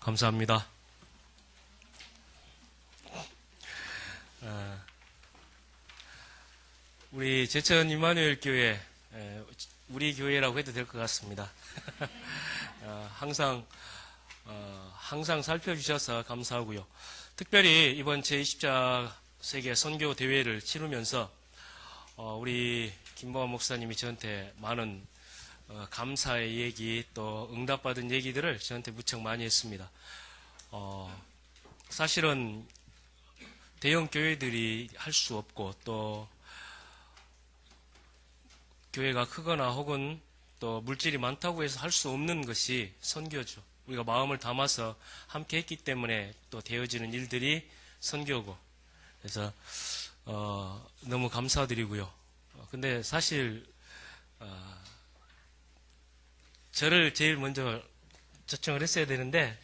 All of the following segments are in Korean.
감사합니다. 우리 제천 임마누엘 교회, 우리 교회라고 해도 될 것 같습니다. 항상 살펴주셔서 감사하고요. 특별히 이번 제20자 세계 선교 대회를 치르면서 우리 김보환 목사님이 저한테 많은 감사의 얘기 또 응답받은 얘기들을 저한테 무척 많이 했습니다. 사실은 대형 교회들이 할 수 없고 또 교회가 크거나 혹은 또 물질이 많다고 해서 할 수 없는 것이 선교죠. 우리가 마음을 담아서 함께 했기 때문에 또 되어지는 일들이 선교고, 그래서 너무 감사드리고요. 근데 사실 저를 제일 먼저 초청을 했어야 되는데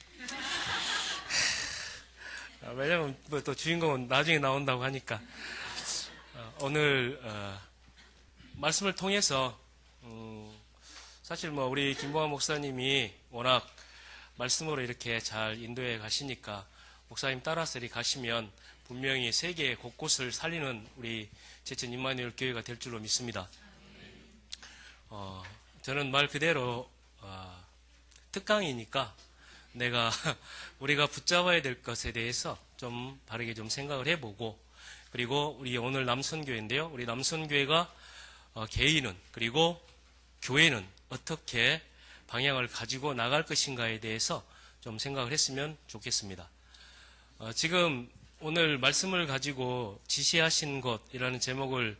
왜냐면 또 주인공은 나중에 나온다고 하니까 오늘 말씀을 통해서 사실 우리 김보환 목사님이 워낙 말씀으로 이렇게 잘 인도해 가시니까 목사님 따라서 이렇게 가시면 분명히 세계 곳곳을 살리는 우리 제천 임마누엘 교회가 될 줄로 믿습니다. 저는 말 그대로 특강이니까 우리가 붙잡아야 될 것에 대해서 좀 바르게 좀 생각을 해보고, 그리고 우리 오늘 남선교회인데요. 우리 남선교회가 개인은 그리고 교회는 어떻게 방향을 가지고 나갈 것인가에 대해서 좀 생각을 했으면 좋겠습니다. 지금 오늘 말씀을 가지고 지시하신 것이라는 제목을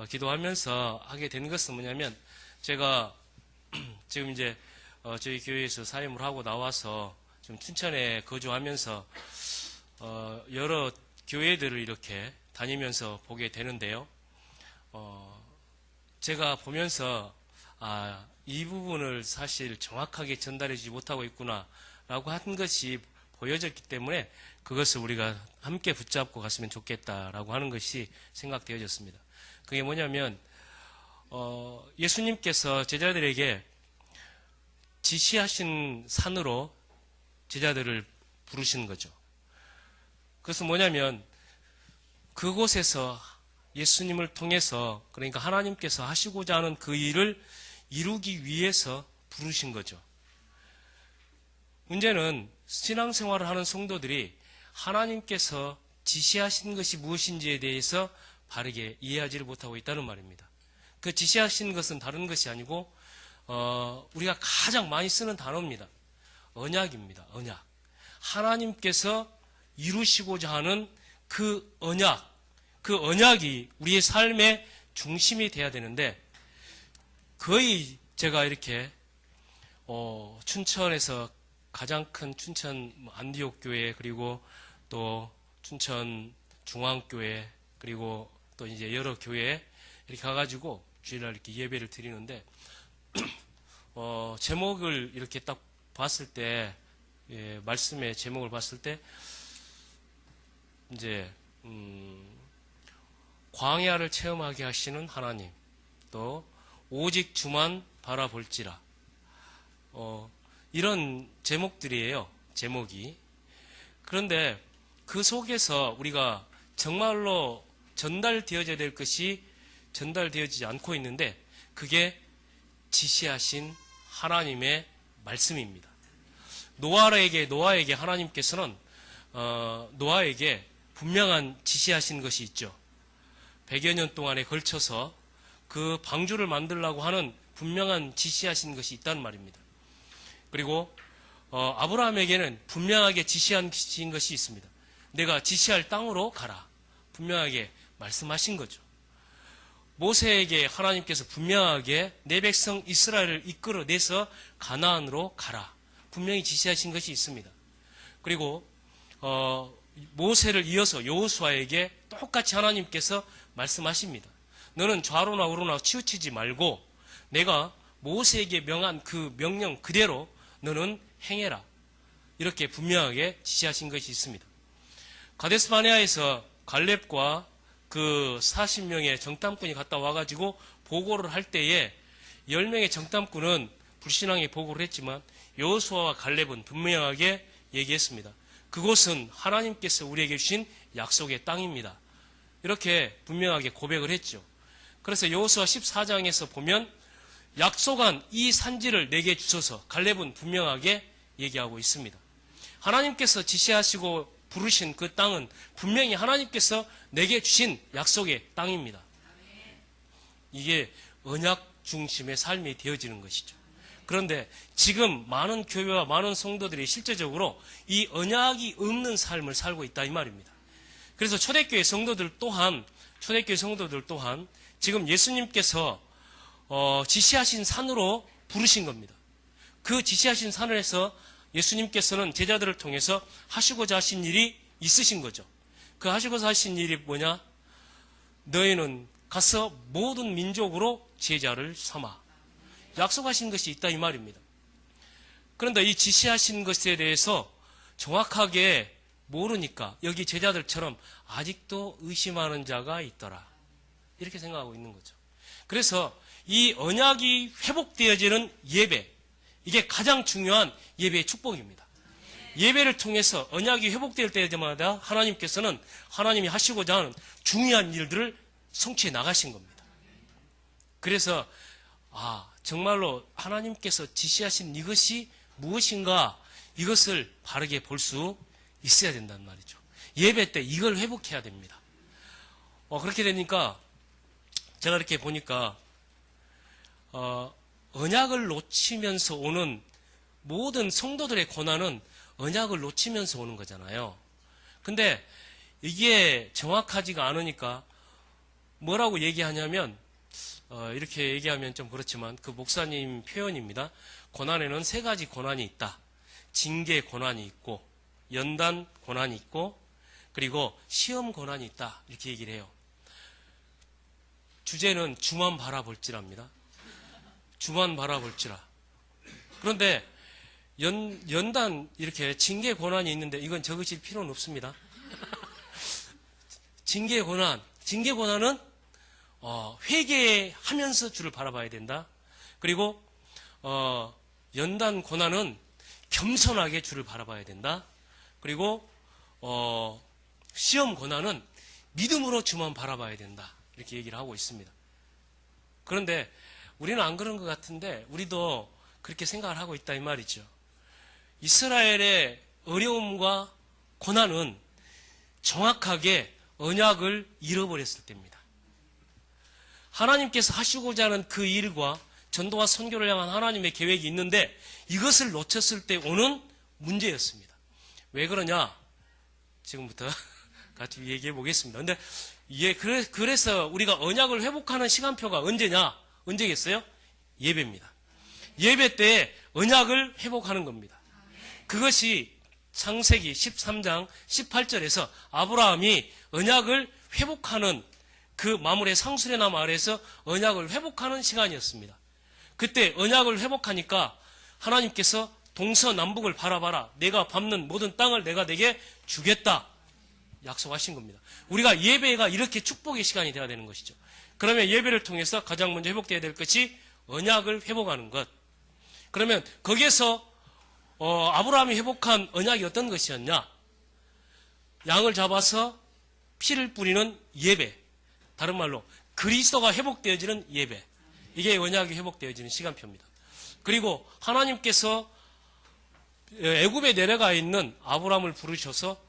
기도하면서 하게 된 것은 뭐냐면, 제가 지금 이제 저희 교회에서 사임을 하고 나와서 좀 춘천에 거주하면서 여러 교회들을 이렇게 다니면서 보게 되는데요. 제가 보면서 이 부분을 사실 정확하게 전달해주지 못하고 있구나라고 한 것이 보여졌기 때문에 그것을 우리가 함께 붙잡고 갔으면 좋겠다라고 하는 것이 생각되어졌습니다. 그게 뭐냐면 예수님께서 제자들에게 지시하신 산으로 제자들을 부르시는 거죠. 그것은 뭐냐면 그곳에서 예수님을 통해서, 그러니까 하나님께서 하시고자 하는 그 일을 이루기 위해서 부르신 거죠. 문제는 신앙생활을 하는 성도들이 하나님께서 지시하신 것이 무엇인지에 대해서 바르게 이해하지를 못하고 있다는 말입니다. 그 지시하신 것은 다른 것이 아니고 우리가 가장 많이 쓰는 단어입니다. 언약입니다. 언약. 하나님께서 이루시고자 하는 그 언약, 그 언약이 우리의 삶의 중심이 돼야 되는데, 거의 제가 이렇게 춘천에서 가장 큰 춘천 안디옥 교회, 그리고 또 춘천 중앙교회, 그리고 또 이제 여러 교회 이렇게 가가지고 주일날 이렇게 예배를 드리는데 제목을 이렇게 딱 봤을 때, 말씀의 제목을 봤을 때 이제 광야를 체험하게 하시는 하나님, 또 오직 주만 바라볼지라, 이런 제목들이에요. 제목이. 그런데 그 속에서 우리가 정말로 전달되어져야 될 것이 전달되어지지 않고 있는데, 그게 지시하신 하나님의 말씀입니다. 노아에게 하나님께서는 노아에게 분명한 지시하신 것이 있죠. 100여 년 동안에 걸쳐서 그 방주를 만들라고 하는 분명한 지시하신 것이 있다는 말입니다. 그리고 아브라함에게는 분명하게 지시한 것이 있습니다. 내가 지시할 땅으로 가라. 분명하게 말씀하신 거죠. 모세에게 하나님께서 분명하게 내 백성 이스라엘을 이끌어내서 가나안으로 가라. 분명히 지시하신 것이 있습니다. 그리고 모세를 이어서 여호수아에게 똑같이 하나님께서 말씀하십니다. 너는 좌로나 우로나 치우치지 말고 내가 모세에게 명한 그 명령 그대로 너는 행해라. 이렇게 분명하게 지시하신 것이 있습니다. 가데스 바네아에서 갈렙과 그 40명의 정탐꾼이 갔다 와가지고 보고를 할 때에 10명의 정탐꾼은 불신앙에 보고를 했지만 여호수아와 갈렙은 분명하게 얘기했습니다. 그곳은 하나님께서 우리에게 주신 약속의 땅입니다. 이렇게 분명하게 고백을 했죠. 그래서 여호수아 14장에서 보면 약속한 이 산지를 내게 주소서 갈렙은 분명하게 얘기하고 있습니다. 하나님께서 지시하시고 부르신 그 땅은 분명히 하나님께서 내게 주신 약속의 땅입니다. 이게 언약 중심의 삶이 되어지는 것이죠. 그런데 지금 많은 교회와 많은 성도들이 실제적으로 이 언약이 없는 삶을 살고 있다 이 말입니다. 그래서 초대교회 성도들 또한 지금 예수님께서 지시하신 산으로 부르신 겁니다. 그 지시하신 산에서 예수님께서는 제자들을 통해서 하시고자 하신 일이 있으신 거죠. 그 하시고자 하신 일이 뭐냐? 너희는 가서 모든 민족으로 제자를 삼아. 약속하신 것이 있다 이 말입니다. 그런데 이 지시하신 것에 대해서 정확하게 모르니까 여기 제자들처럼 아직도 의심하는 자가 있더라. 이렇게 생각하고 있는 거죠. 그래서 이 언약이 회복되어지는 예배, 이게 가장 중요한 예배의 축복입니다. 예배를 통해서 언약이 회복될 때마다 하나님께서는 하나님이 하시고자 하는 중요한 일들을 성취해 나가신 겁니다. 그래서 정말로 하나님께서 지시하신 이것이 무엇인가 이것을 바르게 볼 수 있어야 된다는 말이죠. 예배 때 이걸 회복해야 됩니다. 그렇게 되니까 제가 이렇게 보니까 언약을 놓치면서 오는 모든 성도들의 고난은 언약을 놓치면서 오는 거잖아요. 근데 이게 정확하지가 않으니까 뭐라고 얘기하냐면 이렇게 얘기하면 좀 그렇지만 그 목사님 표현입니다. 고난에는 세 가지 고난이 있다. 징계 고난이 있고 연단 고난이 있고 그리고 시험 고난이 있다. 이렇게 얘기를 해요. 주제는 주만 바라볼지랍니다. 주만 바라볼지라. 그런데 연단 이렇게 징계 고난이 있는데 이건 적으실 필요는 없습니다. 징계 고난은 회개하면서 주를 바라봐야 된다. 그리고 연단 고난은 겸손하게 주를 바라봐야 된다. 그리고 시험 고난은 믿음으로 주만 바라봐야 된다. 이렇게 얘기를 하고 있습니다. 그런데 우리는 안 그런 것 같은데 우리도 그렇게 생각을 하고 있다 이 말이죠. 이스라엘의 어려움과 고난은 정확하게 언약을 잃어버렸을 때입니다. 하나님께서 하시고자 하는 그 일과 전도와 선교를 향한 하나님의 계획이 있는데 이것을 놓쳤을 때 오는 문제였습니다. 왜 그러냐? 지금부터 같이 얘기해 보겠습니다. 근데 그래서 우리가 언약을 회복하는 시간표가 언제냐? 언제겠어요? 예배입니다. 예배 때 언약을 회복하는 겁니다. 그것이 창세기 13장 18절에서 아브라함이 언약을 회복하는 그 마물의 상수레나무 아래에서 언약을 회복하는 시간이었습니다. 그때 언약을 회복하니까 하나님께서 동서남북을 바라봐라. 내가 밟는 모든 땅을 내가 내게 주겠다. 약속하신 겁니다. 우리가 예배가 이렇게 축복의 시간이 되어야 되는 것이죠. 그러면 예배를 통해서 가장 먼저 회복되어야 될 것이 언약을 회복하는 것. 그러면 거기에서 아브라함이 회복한 언약이 어떤 것이었냐? 양을 잡아서 피를 뿌리는 예배. 다른 말로 그리스도가 회복되어지는 예배. 이게 언약이 회복되어지는 시간표입니다. 그리고 하나님께서 애굽에 내려가 있는 아브라함을 부르셔서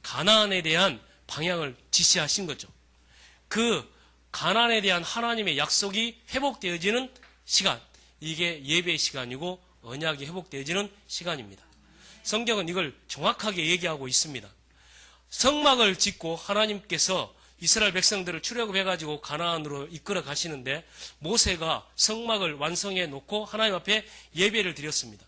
가나안에 대한 방향을 지시하신 거죠. 그 가나안에 대한 하나님의 약속이 회복되어지는 시간. 이게 예배의 시간이고 언약이 회복되어지는 시간입니다. 성경은 이걸 정확하게 얘기하고 있습니다. 성막을 짓고 하나님께서 이스라엘 백성들을 출애굽해가지고 가나안으로 이끌어 가시는데 모세가 성막을 완성해 놓고 하나님 앞에 예배를 드렸습니다.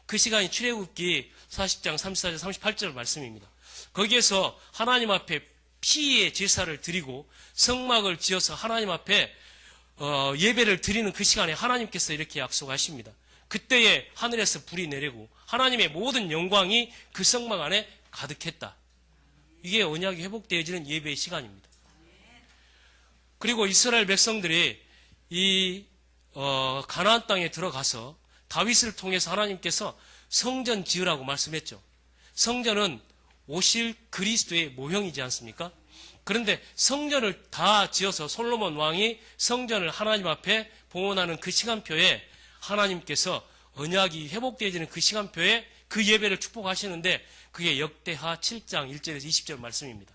그 시간이 출애굽기 40장 34절 38절 말씀입니다. 거기에서 하나님 앞에 피의 제사를 드리고 성막을 지어서 하나님 앞에 예배를 드리는 그 시간에 하나님께서 이렇게 약속하십니다. 그때에 하늘에서 불이 내리고 하나님의 모든 영광이 그 성막 안에 가득했다. 이게 언약이 회복되어지는 예배의 시간입니다. 그리고 이스라엘 백성들이 이 가나안 땅에 들어가서 다윗을 통해서 하나님께서 성전 지으라고 말씀했죠. 성전은 오실 그리스도의 모형이지 않습니까? 그런데 성전을 다 지어서 솔로몬 왕이 성전을 하나님 앞에 봉헌하는 그 시간표에 하나님께서 언약이 회복되어지는 그 시간표에 그 예배를 축복하시는데 그게 역대하 7장 1절에서 20절 말씀입니다.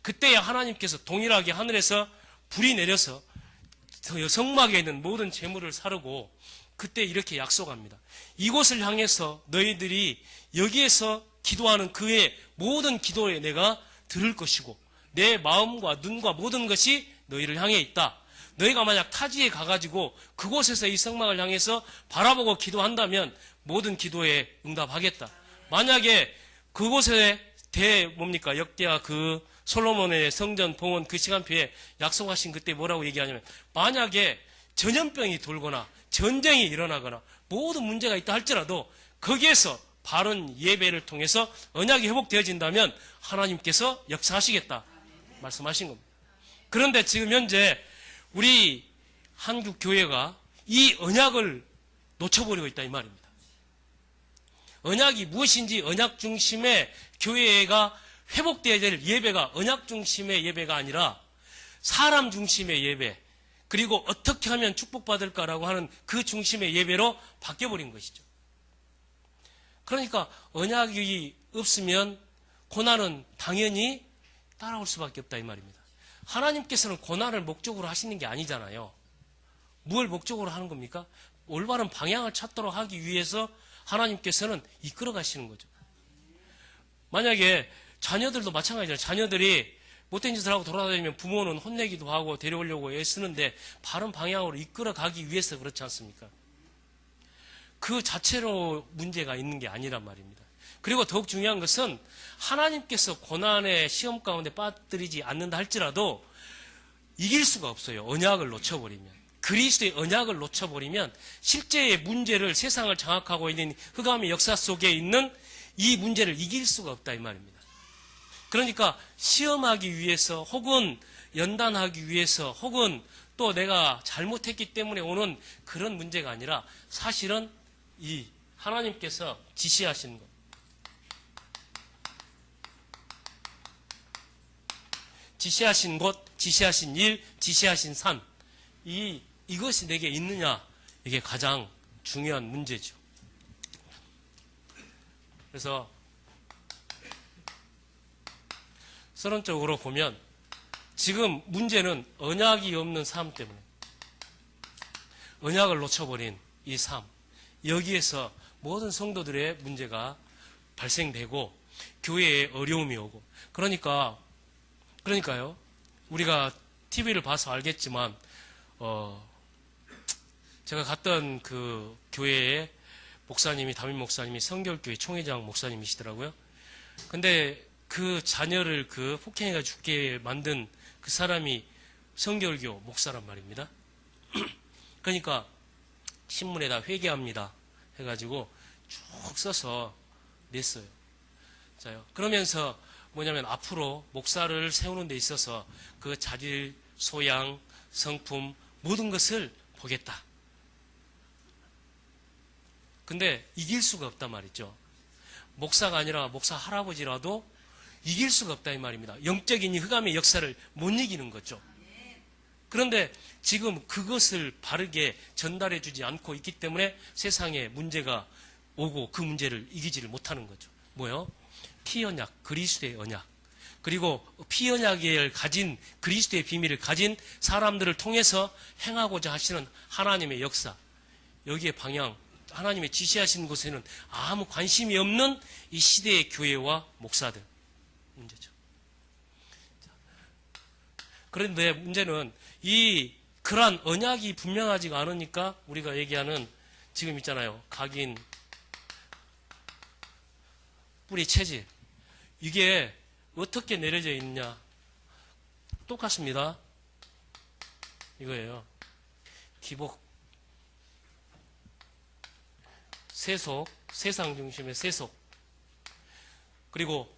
그때야 하나님께서 동일하게 하늘에서 불이 내려서 성막에 있는 모든 재물을 사르고 그때 이렇게 약속합니다. 이곳을 향해서 너희들이 여기에서 기도하는 그의 모든 기도에 내가 들을 것이고 내 마음과 눈과 모든 것이 너희를 향해 있다. 너희가 만약 타지에 가가지고 그곳에서 이 성막을 향해서 바라보고 기도한다면 모든 기도에 응답하겠다. 만약에 그곳에 역대하 그 솔로몬의 성전 봉헌 그 시간표에 약속하신 그때 뭐라고 얘기하냐면 만약에 전염병이 돌거나 전쟁이 일어나거나 모든 문제가 있다 할지라도 거기에서 바른 예배를 통해서 언약이 회복되어진다면 하나님께서 역사하시겠다 말씀하신 겁니다. 그런데 지금 현재 우리 한국 교회가 이 언약을 놓쳐버리고 있다 이 말입니다. 언약이 무엇인지 언약 중심의 교회가 회복되어야 될 예배가 언약 중심의 예배가 아니라 사람 중심의 예배 그리고 어떻게 하면 축복받을까라고 하는 그 중심의 예배로 바뀌어버린 것이죠. 그러니까 언약이 없으면 고난은 당연히 따라올 수밖에 없다 이 말입니다. 하나님께서는 고난을 목적으로 하시는 게 아니잖아요. 뭘 목적으로 하는 겁니까? 올바른 방향을 찾도록 하기 위해서 하나님께서는 이끌어 가시는 거죠. 만약에 자녀들도 마찬가지잖아요. 자녀들이 못된 짓을 하고 돌아다니면 부모는 혼내기도 하고 데려오려고 애쓰는데 바른 방향으로 이끌어 가기 위해서 그렇지 않습니까? 그 자체로 문제가 있는 게 아니란 말입니다. 그리고 더욱 중요한 것은 하나님께서 고난의 시험 가운데 빠뜨리지 않는다 할지라도 이길 수가 없어요. 언약을 놓쳐버리면. 그리스도의 언약을 놓쳐버리면 실제의 문제를 세상을 장악하고 있는 흑암의 역사 속에 있는 이 문제를 이길 수가 없다 이 말입니다. 그러니까 시험하기 위해서 혹은 연단하기 위해서 혹은 또 내가 잘못했기 때문에 오는 그런 문제가 아니라 사실은 이 하나님께서 지시하신 것. 지시하신 곳, 지시하신 일, 지시하신 산. 이것이 내게 있느냐. 이게 가장 중요한 문제죠. 그래서 서론적으로 보면 지금 문제는 언약이 없는 삶 때문에 언약을 놓쳐버린 이 삶 여기에서 모든 성도들의 문제가 발생되고 교회에 어려움이 오고 그러니까요 우리가 TV를 봐서 알겠지만 제가 갔던 그 교회에 담임 목사님이 성결교회 총회장 목사님이시더라고요. 근데 그 자녀를 그 폭행해가 죽게 만든 그 사람이 성결교 목사란 말입니다. 그러니까 신문에다 회개합니다 해가지고 쭉 써서 냈어요. 자요. 그러면서 뭐냐면 앞으로 목사를 세우는 데 있어서 그 자질, 소양, 성품 모든 것을 보겠다. 근데 이길 수가 없단 말이죠. 목사가 아니라 목사 할아버지라도 이길 수가 없다 이 말입니다. 영적인 이 흑암의 역사를 못 이기는 거죠. 그런데 지금 그것을 바르게 전달해 주지 않고 있기 때문에 세상에 문제가 오고 그 문제를 이기지를 못하는 거죠. 뭐요? 피언약, 그리스도의 언약. 그리고 피언약을 가진 그리스도의 비밀을 가진 사람들을 통해서 행하고자 하시는 하나님의 역사. 여기에 방향, 하나님의 지시하시는 곳에는 아무 관심이 없는 이 시대의 교회와 목사들. 문제죠. 그런데 문제는 그러한 언약이 분명하지가 않으니까 우리가 얘기하는 지금 있잖아요. 각인, 뿌리 체질. 이게 어떻게 내려져 있느냐. 똑같습니다. 이거예요. 기복, 세속, 세상 중심의 세속. 그리고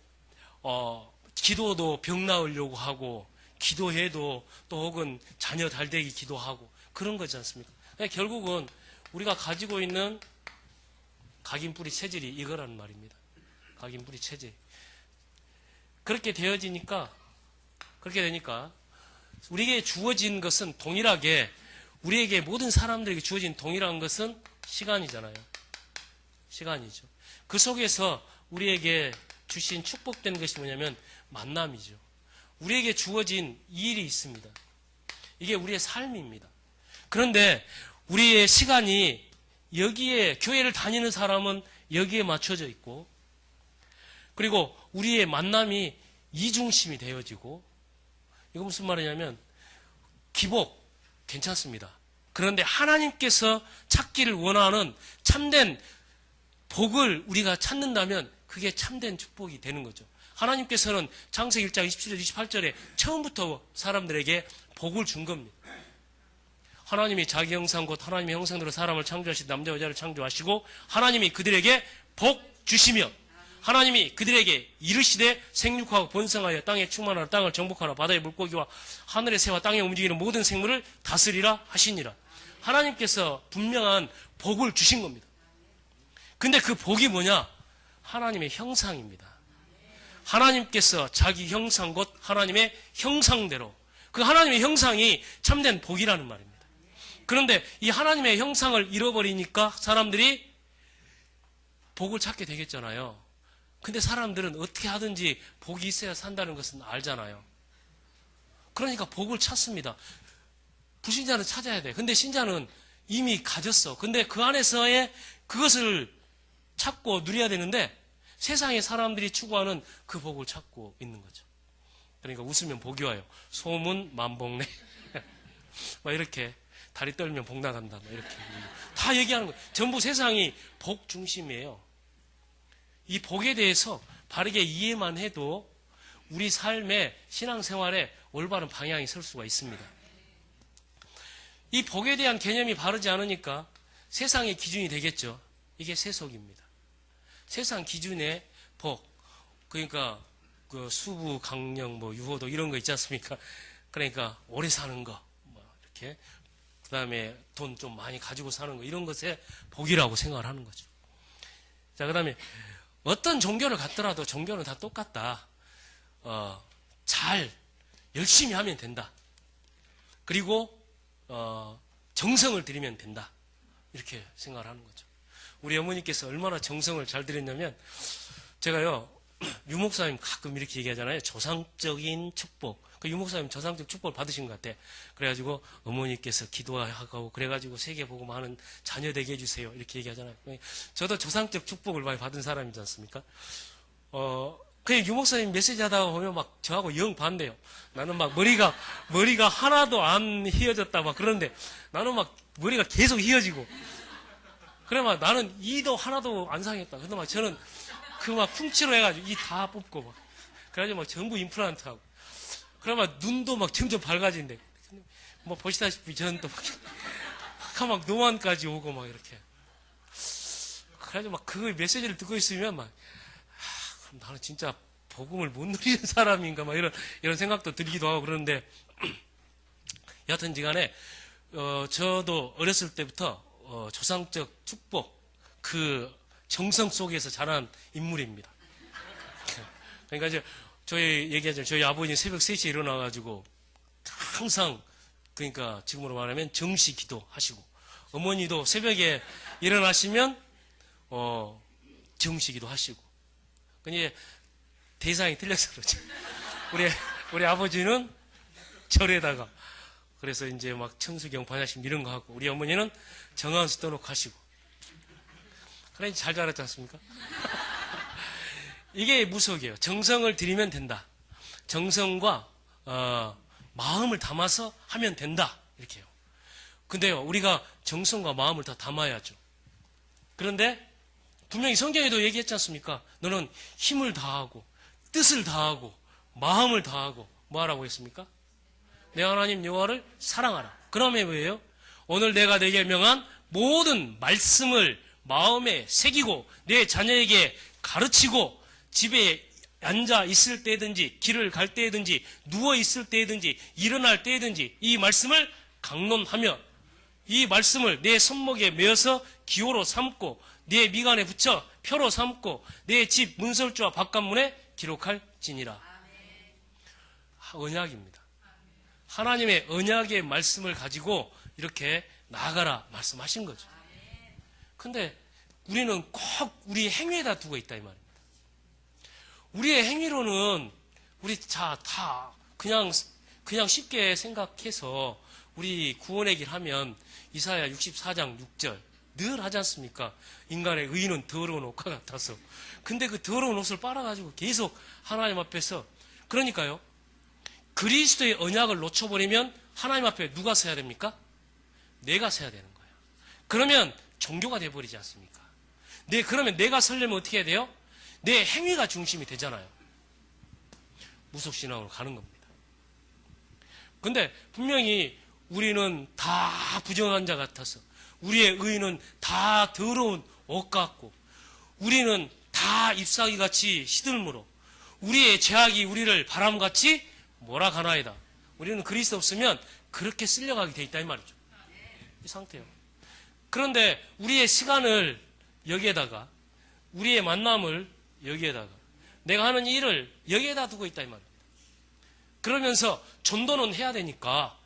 기도도 병 나으려고 하고 기도해도 또 혹은 자녀 달되기 기도하고 그런 거지 않습니까? 결국은 우리가 가지고 있는 각인뿌리 체질이 이거라는 말입니다. 각인불이 체제. 그렇게 되니까 우리에게 주어진 것은 동일하게, 우리에게 모든 사람들에게 주어진 동일한 것은 시간이잖아요. 시간이죠. 그 속에서 우리에게 주신 축복된 것이 뭐냐면 만남이죠. 우리에게 주어진 이 일이 있습니다. 이게 우리의 삶입니다. 그런데 우리의 시간이 여기에, 교회를 다니는 사람은 여기에 맞춰져 있고, 그리고 우리의 만남이 이중심이 되어지고, 이거 무슨 말이냐면 기복 괜찮습니다. 그런데 하나님께서 찾기를 원하는 참된 복을 우리가 찾는다면 그게 참된 축복이 되는 거죠. 하나님께서는 창세기 1장 27절 28절에 처음부터 사람들에게 복을 준 겁니다. 하나님이 자기 형상 곧 하나님의 형상대로 사람을 창조하시고 남자 여자를 창조하시고 하나님이 그들에게 복 주시며 하나님이 그들에게 이르시되 생육하고 번성하여 땅에 충만하라 땅을 정복하라 바다의 물고기와 하늘의 새와 땅에 움직이는 모든 생물을 다스리라 하시니라. 하나님께서 분명한 복을 주신 겁니다. 근데 그 복이 뭐냐? 하나님의 형상입니다. 하나님께서 자기 형상 곧 하나님의 형상대로, 그 하나님의 형상이 참된 복이라는 말입니다. 그런데 이 하나님의 형상을 잃어버리니까 사람들이 복을 찾게 되겠잖아요. 근데 사람들은 어떻게 하든지 복이 있어야 산다는 것은 알잖아요. 그러니까 복을 찾습니다. 불신자는 찾아야 돼. 근데 신자는 이미 가졌어. 근데 그 안에서의 그것을 찾고 누려야 되는데 세상의 사람들이 추구하는 그 복을 찾고 있는 거죠. 그러니까 웃으면 복이 와요. 소문 만복래. 막 이렇게 다리 떨면 복 나간다. 막 이렇게 다 얘기하는 거예요. 전부 세상이 복 중심이에요. 이 복에 대해서 바르게 이해만 해도 우리 삶의 신앙생활에 올바른 방향이 설 수가 있습니다. 이 복에 대한 개념이 바르지 않으니까 세상의 기준이 되겠죠. 이게 세속입니다. 세상 기준의 복, 그러니까 그 수부, 강령, 뭐 유호도 이런 거 있지 않습니까? 그러니까 오래 사는 거, 뭐 이렇게 그 다음에 돈 좀 많이 가지고 사는 거 이런 것에 복이라고 생각을 하는 거죠. 자, 그 다음에 어떤 종교를 갖더라도 종교는 다 똑같다. 잘 열심히 하면 된다. 그리고 정성을 들이면 된다. 이렇게 생각을 하는 거죠. 우리 어머니께서 얼마나 정성을 잘 들였냐면 제가요 유목사님 가끔 이렇게 얘기하잖아요. 조상적인 축복. 그 유목사님 조상적 축복을 받으신 것 같아. 그래가지고 어머니께서 기도하고 그래가지고 세계복음하는 자녀 되게 해주세요. 이렇게 얘기하잖아요. 저도 조상적 축복을 많이 받은 사람이지 않습니까? 그냥 유목사님 메시지 하다가 보면 막 저하고 영 반대요. 나는 막 머리가 하나도 안 휘어졌다 막 그런데 나는 막 머리가 계속 휘어지고 그래 막 나는 이도 하나도 안 상했다. 근데 막 저는 그 막 풍치로 해가지고 이 다 뽑고 막 그래가지고 막 전부 임플란트 하고 그러면 눈도 막 점점 밝아진대. 뭐 보시다시피 저는 또 막 노안까지 오고 막 이렇게. 그래가지고 막 그 메시지를 듣고 있으면 막 그럼 나는 진짜 복음을 못 누리는 사람인가 막 이런 생각도 들기도 하고 그러는데 여하튼지 간에 저도 어렸을 때부터 조상적 축복 그 정성 속에서 자란 인물입니다. 그러니까 이제 저희 얘기하자면 저희 아버지 새벽 3시에 일어나가지고 항상 그러니까 지금으로 말하면 정시 기도하시고 어머니도 새벽에 일어나시면 정시 기도하시고 근데 대상이 틀려서 그렇죠. 우리 아버지는 절에다가 그래서 이제 막 천수경 반야심 이런 거 하고 우리 어머니는 정한수 떠놓고 하시고 그래 잘 자랐지 않습니까? 이게 무속이에요. 정성을 들이면 된다. 정성과 마음을 담아서 하면 된다. 이렇게요. 근데요, 우리가 정성과 마음을 다 담아야죠. 그런데 분명히 성경에도 얘기했지 않습니까? 너는 힘을 다하고 뜻을 다하고 마음을 다하고 뭐 하라고 했습니까? 내 하나님 여호와를 사랑하라. 그러면 뭐예요? 오늘 내가 내게 명한 모든 말씀을 마음에 새기고 내 자녀에게 가르치고 집에 앉아 있을 때든지 길을 갈 때든지 누워 있을 때든지 일어날 때든지 이 말씀을 강론하며 이 말씀을 내 손목에 메어서 기호로 삼고 네 미간에 붙여 표로 삼고 네 집 문설주와 바깥문에 기록할지니라. 언약입니다. 하나님의 언약의 말씀을 가지고 이렇게 나아가라 말씀하신 거죠. 근데 우리는 꼭 우리 행위에다 두고 있다 이 말입니다. 우리의 행위로는 우리 다 그냥 쉽게 생각해서 우리 구원의 길 하면 이사야 64장 6절 늘 하지 않습니까? 인간의 의는 더러운 옷과 같아서. 근데 그 더러운 옷을 빨아가지고 계속 하나님 앞에서, 그러니까요, 그리스도의 언약을 놓쳐버리면 하나님 앞에 누가 서야 됩니까? 내가 서야 되는 거예요. 그러면 종교가 돼버리지 않습니까? 그러면 내가 서려면 어떻게 해야 돼요? 내 행위가 중심이 되잖아요. 무속신앙으로 가는 겁니다. 근데 분명히 우리는 다 부정한 자 같아서, 우리의 의는 다 더러운 옷 같고, 우리는 다 잎사귀 같이 시들므로, 우리의 죄악이 우리를 바람같이 몰아가나이다. 우리는 그리스도 없으면 그렇게 쓸려가게 돼 있다 이 말이죠. 이 상태예요. 그런데 우리의 시간을 여기에다가, 우리의 만남을 여기에다가, 내가 하는 일을 여기에다 두고 있다 이 말입니다. 그러면서 전도는 해야 되니까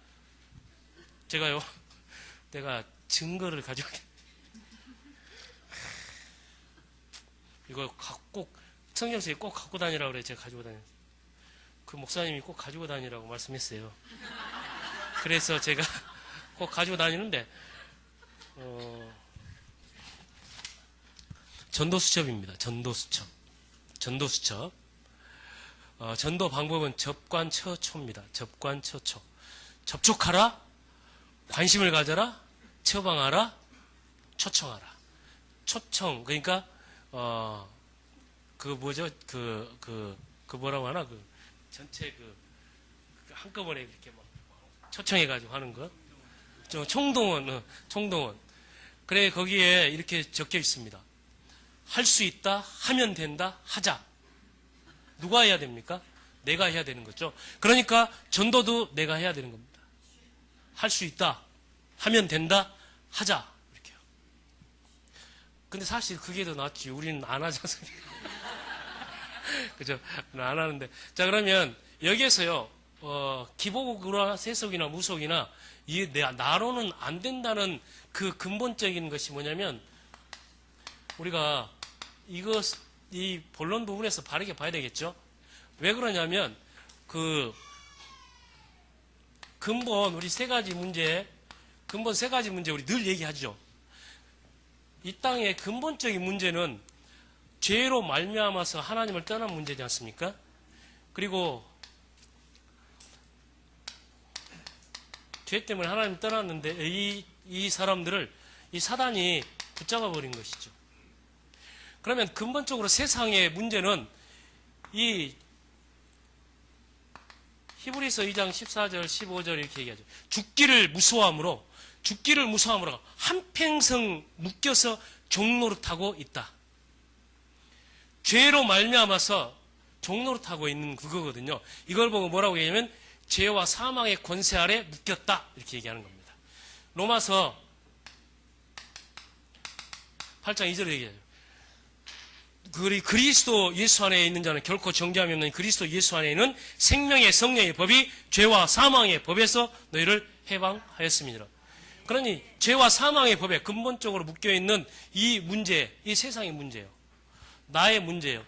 내가 증거를 가지고 이거 꼭 성경책에 꼭 갖고 다니라고 그래. 제가 가지고 다녔어요. 그 목사님이 꼭 가지고 다니라고 말씀했어요. 그래서 제가 꼭 가지고 다니는데 전도수첩입니다. 전도수첩. 전도 방법은 접관처초입니다. 접관처초. 접촉하라, 관심을 가져라, 처방하라, 초청하라. 초청, 그러니까 뭐라고 하나, 전체 한꺼번에 이렇게 막 초청해가지고 하는 거. 총동원. 그래, 거기에 이렇게 적혀 있습니다. 할 수 있다, 하면 된다, 하자. 누가 해야 됩니까? 내가 해야 되는 거죠. 그러니까 전도도 내가 해야 되는 겁니다. 할 수 있다, 하면 된다, 하자. 이렇게요. 근데 사실 그게 더 낫지. 우리는 안 하지 않습니까? 그죠? 안 하는데. 자, 그러면 여기에서요, 기복이나 세속이나 무속이나 나로는 안 된다는 그 근본적인 것이 뭐냐면, 우리가 이 본론 부분에서 바르게 봐야 되겠죠? 왜 그러냐면, 근본 세 가지 문제 우리 늘 얘기하죠. 이 땅의 근본적인 문제는 죄로 말미암아서 하나님을 떠난 문제지 않습니까? 그리고 죄 때문에 하나님을 떠났는데 이 사람들을 이 사단이 붙잡아 버린 것이죠. 그러면 근본적으로 세상의 문제는 이 히브리서 2장 14절 15절 이렇게 얘기하죠. 죽기를 무서워함으로 한평생 묶여서 종노릇하고 있다. 죄로 말미암아서 종노릇하고 있는 그거거든요. 이걸 보고 뭐라고 얘기하면 죄와 사망의 권세 아래 묶였다 이렇게 얘기하는 겁니다. 로마서 8장 2절에 얘기하죠. 그리스도 예수 안에 있는 자는 결코 정죄함이 없는 그리스도 예수 안에 있는 생명의 성령의 법이 죄와 사망의 법에서 너희를 해방하였습니다. 그러니 죄와 사망의 법에 근본적으로 묶여있는 이 문제, 이 세상의 문제예요. 나의 문제예요.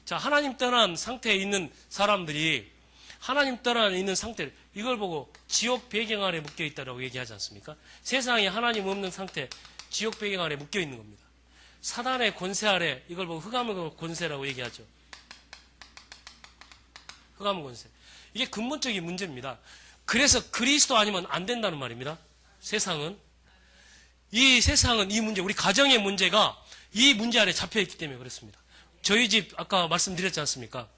자, 하나님 떠난 상태에 있는 사람들이 하나님 떠난 있는 상태를 이걸 보고 지옥 배경 아래 묶여있다고 얘기하지 않습니까? 세상에 하나님 없는 상태, 지옥 배경 아래 묶여있는 겁니다. 사단의 권세 아래 이걸 보고 흑암의 권세라고 얘기하죠. 흑암의 권세. 이게 근본적인 문제입니다. 그래서 그리스도 아니면 안 된다는 말입니다. 세상은. 이 세상은 이 문제, 우리 가정의 문제가 이 문제 아래 잡혀있기 때문에 그렇습니다. 저희 집 아까 말씀드렸지 않습니까?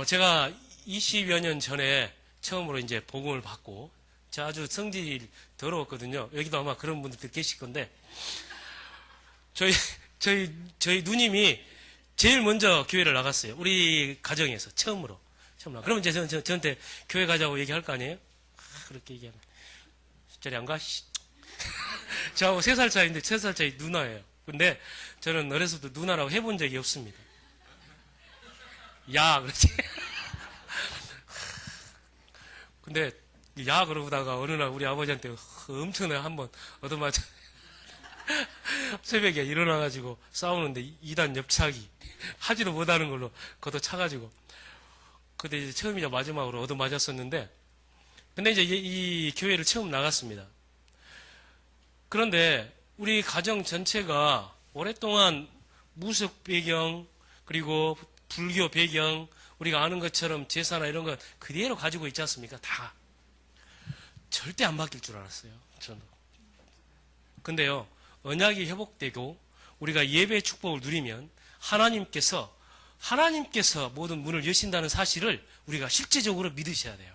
제가 20여 년 전에 처음으로 이제 복음을 받고 제가 아주 성질이 더러웠거든요. 여기도 아마 그런 분들 계실 건데 저희 누님이 제일 먼저 교회를 나갔어요. 우리 가정에서 처음으로. 그러면 이제 저한테 교회 가자고 얘기할 거 아니에요? 그렇게 얘기하면 저리 안 가? 저하고 3살 차이인데 3살 차이 누나예요. 근데 저는 어려서부터 누나라고 해본 적이 없습니다. 야, 그렇지. 근데 야 그러다가 어느 날 우리 아버지한테 엄청나게 한번 얻어맞아. 새벽에 일어나가지고 싸우는데 2단 옆차기 하지도 못하는 걸로 걷어차가지고 그때 이제 처음이자 마지막으로 얻어맞았었는데 근데 이제 이 교회를 처음 나갔습니다. 그런데 우리 가정 전체가 오랫동안 무속 배경 그리고 불교 배경 우리가 아는 것처럼 제사나 이런 거 그대로 가지고 있지 않습니까? 다 절대 안 바뀔 줄 알았어요. 저는. 근데요. 언약이 회복되고 우리가 예배의 축복을 누리면 하나님께서 모든 문을 여신다는 사실을 우리가 실제적으로 믿으셔야 돼요.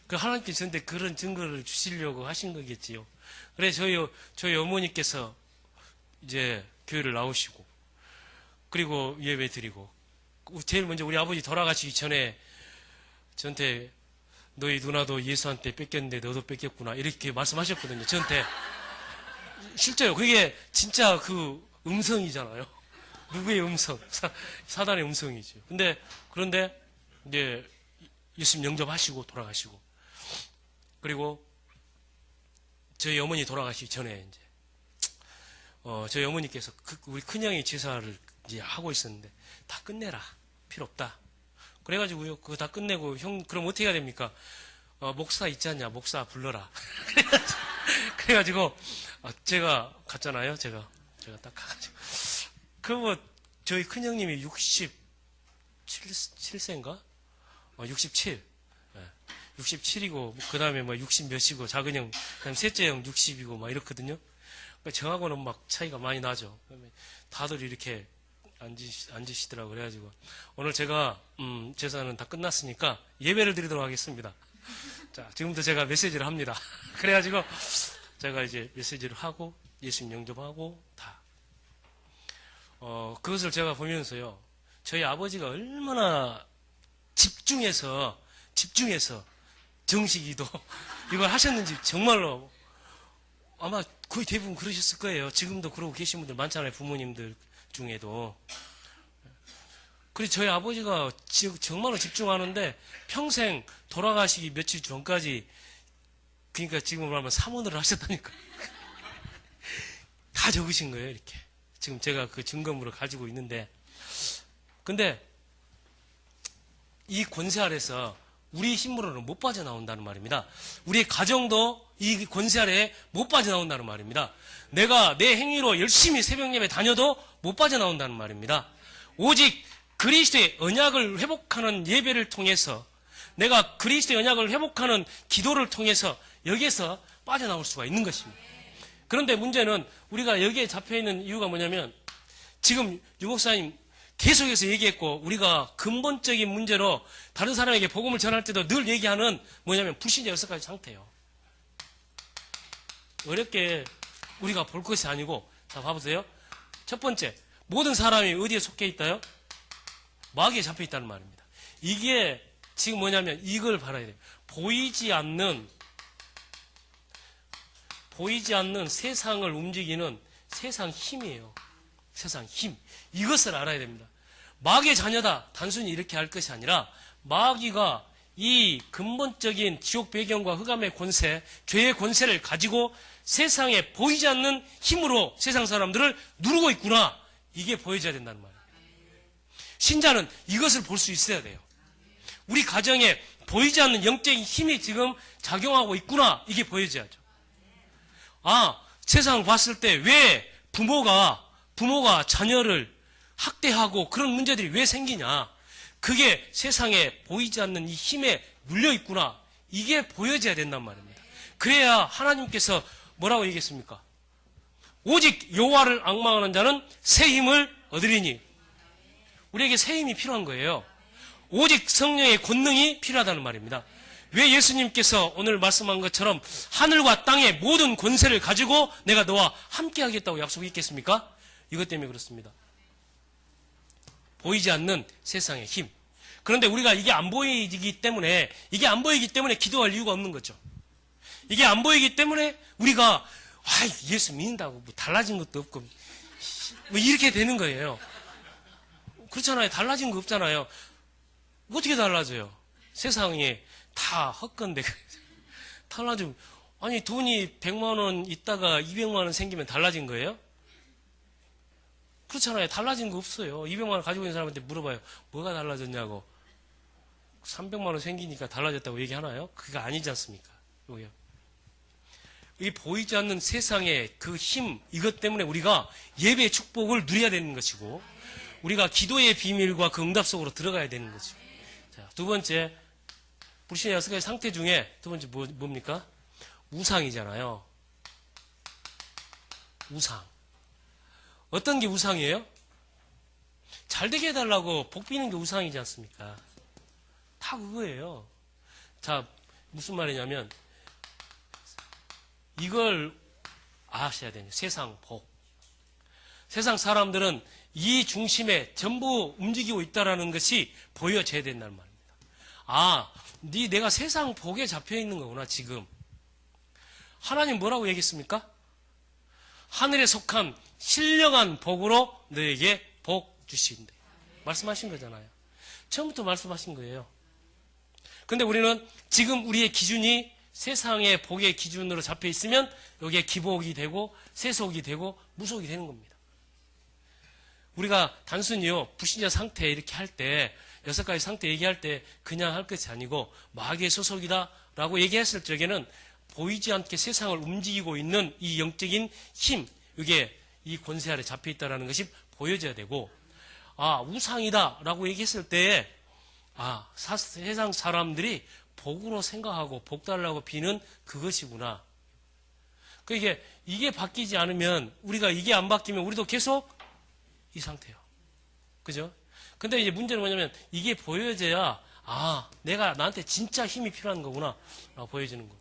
그 하나님께서 저한테 그런 증거를 주시려고 하신 거겠지요. 그래서 저희 어머니께서 이제 교회를 나오시고 그리고 예배 드리고 제일 먼저 우리 아버지 돌아가시기 전에 저한테 너희 누나도 예수한테 뺏겼는데 너도 뺏겼구나 이렇게 말씀하셨거든요. 저한테 실제로 그게 진짜 그 음성이잖아요. 누구의 음성? 사단의 음성이죠. 그런데 이제 예수님 영접하시고 돌아가시고 그리고 저희 어머니 돌아가시기 전에 이제 저희 어머니께서 우리 큰형이 제사를 이제 하고 있었는데 다 끝내라 필요 없다. 그래가지고요 그거 다 끝내고 형 그럼 어떻게 해야 됩니까? 목사 있지 않냐 목사 불러라. 그래가지고 제가 갔잖아요. 제가 딱 가가지고 그러면 저희 큰형님이 67세인가? 67. 67이고 그 다음에 뭐 60 몇이고 작은 형, 그다음 셋째 형 60이고 막 이렇거든요. 그러니까 저하고는 막 차이가 많이 나죠. 다들 이렇게 앉으시더라고 그래가지고 오늘 제가 제사는 다 끝났으니까 예배를 드리도록 하겠습니다. 자 지금부터 제가 메시지를 합니다. 그래가지고 제가 이제 메시지를 하고 예수님 영접하고 다 그것을 제가 보면서요 저희 아버지가 얼마나 집중해서 정식이도 이걸 하셨는지 정말로 아마 거의 대부분 그러셨을 거예요. 지금도 그러고 계신 분들 많잖아요. 부모님들 중에도. 그래서 저희 아버지가 정말로 집중하는데 평생 돌아가시기 며칠 전까지 그러니까 지금으로 하면 사모를 하셨다니까. 다 적으신 거예요. 이렇게. 지금 제가 그 증거물을 가지고 있는데 근데 이 권세 아래서 우리 힘으로는 못 빠져나온다는 말입니다. 우리의 가정도 이 권세 아래에 못 빠져나온다는 말입니다. 내가 내 행위로 열심히 새벽 예배 다녀도 못 빠져나온다는 말입니다. 오직 그리스도의 언약을 회복하는 예배를 통해서 내가 그리스도의 언약을 회복하는 기도를 통해서 여기에서 빠져나올 수가 있는 것입니다. 그런데 문제는 우리가 여기에 잡혀있는 이유가 뭐냐면 지금 유 목사님 계속해서 얘기했고 우리가 근본적인 문제로 다른 사람에게 복음을 전할 때도 늘 얘기하는 뭐냐면 불신자 6가지 상태예요. 어렵게 우리가 볼 것이 아니고 자 봐보세요. 첫 번째 모든 사람이 어디에 속해 있다요? 마귀에 잡혀 있다는 말입니다. 이게 지금 뭐냐면 이걸 바라야 돼요. 보이지 않는 세상을 움직이는 세상 힘이에요. 세상 힘. 이것을 알아야 됩니다. 마귀의 자녀다. 단순히 이렇게 할 것이 아니라 마귀가 이 근본적인 지옥 배경과 흑암의 권세, 죄의 권세를 가지고 세상에 보이지 않는 힘으로 세상 사람들을 누르고 있구나. 이게 보여져야 된다는 말이에요. 신자는 이것을 볼 수 있어야 돼요. 우리 가정에 보이지 않는 영적인 힘이 지금 작용하고 있구나. 이게 보여져야죠. 세상 봤을 때 왜 부모가 자녀를 학대하고 그런 문제들이 왜 생기냐. 그게 세상에 보이지 않는 이 힘에 눌려 있구나. 이게 보여져야 된단 말입니다. 그래야 하나님께서 뭐라고 얘기했습니까? 오직 여호와를 앙망하는 자는 새 힘을 얻으리니. 우리에게 새 힘이 필요한 거예요. 오직 성령의 권능이 필요하다는 말입니다. 왜 예수님께서 오늘 말씀한 것처럼 하늘과 땅의 모든 권세를 가지고 내가 너와 함께 하겠다고 약속했겠습니까? 이것 때문에 그렇습니다. 보이지 않는 세상의 힘. 그런데 우리가 이게 안 보이기 때문에 기도할 이유가 없는 거죠. 이게 안 보이기 때문에 우리가 예수 믿는다고 뭐 달라진 것도 없고 뭐 이렇게 되는 거예요. 그렇잖아요. 달라진 거 없잖아요. 어떻게 달라져요? 세상에 다 헛건데 달라지면 아니 돈이 100만 원 있다가 200만 원 생기면 달라진 거예요? 그렇잖아요. 달라진 거 없어요. 200만 원 가지고 있는 사람한테 물어봐요. 뭐가 달라졌냐고. 300만 원 생기니까 달라졌다고 얘기하나요? 그게 아니지 않습니까? 여기요. 이 보이지 않는 세상의 그 힘, 이것 때문에 우리가 예배의 축복을 누려야 되는 것이고, 우리가 기도의 비밀과 그 응답 속으로 들어가야 되는 거죠. 자, 두 번째, 불신의 6가지 상태 중에 두 번째 뭡니까? 우상이잖아요. 우상. 어떤 게 우상이에요? 잘 되게 해달라고 복 비는 게 우상이지 않습니까? 다 그거예요. 자, 무슨 말이냐면, 이걸 아셔야 돼요. 세상 복. 세상 사람들은 이 중심에 전부 움직이고 있다는 것이 보여져야 된다는 말입니다. 아, 내가 세상 복에 잡혀 있는 거구나, 지금. 하나님 뭐라고 얘기했습니까? 하늘에 속한 신령한 복으로 너에게 복 주신대. 말씀하신 거잖아요. 처음부터 말씀하신 거예요. 근데 우리는 지금 우리의 기준이 세상의 복의 기준으로 잡혀 있으면 여기에 기복이 되고 세속이 되고 무속이 되는 겁니다. 우리가 단순히요 불신자 상태 이렇게 할 때 6가지 상태 얘기할 때 그냥 할 것이 아니고 마귀의 소속이다 라고 얘기했을 적에는 보이지 않게 세상을 움직이고 있는 이 영적인 힘, 이게 이 권세 아래 잡혀 있다는 것이 보여져야 되고, 아 우상이다 라고 얘기했을 때 세상 사람들이 복으로 생각하고 복 달라고 비는 그것이구나. 이게 바뀌지 않으면, 우리가 이게 안 바뀌면 우리도 계속 이 상태예요. 그죠? 근데 이제 문제는 뭐냐면 이게 보여져야 내가 나한테 진짜 힘이 필요한 거구나 라고 보여지는 거.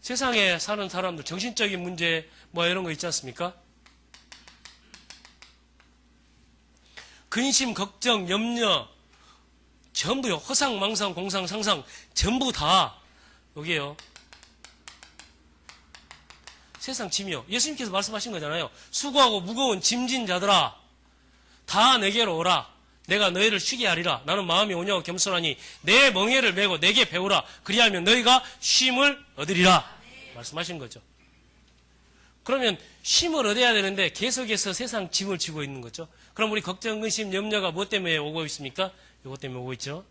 세상에 사는 사람들 정신적인 문제 뭐 이런 거 있지 않습니까? 근심, 걱정, 염려 전부요. 허상, 망상, 공상, 상상 전부 다 여기에요. 세상 짐이요. 예수님께서 말씀하신 거잖아요. 수고하고 무거운 짐진 자들아 다 내게로 오라. 내가 너희를 쉬게 하리라. 나는 마음이 온유하고 겸손하니 내 멍에를 메고 내게 배우라. 그리하면 너희가 쉼을 얻으리라. 말씀하신 거죠. 그러면 쉼을 얻어야 되는데 계속해서 세상 짐을 지고 있는 거죠. 그럼 우리 걱정, 근심, 염려가 뭐 때문에 오고 있습니까? 이것 때문에 오고 있죠.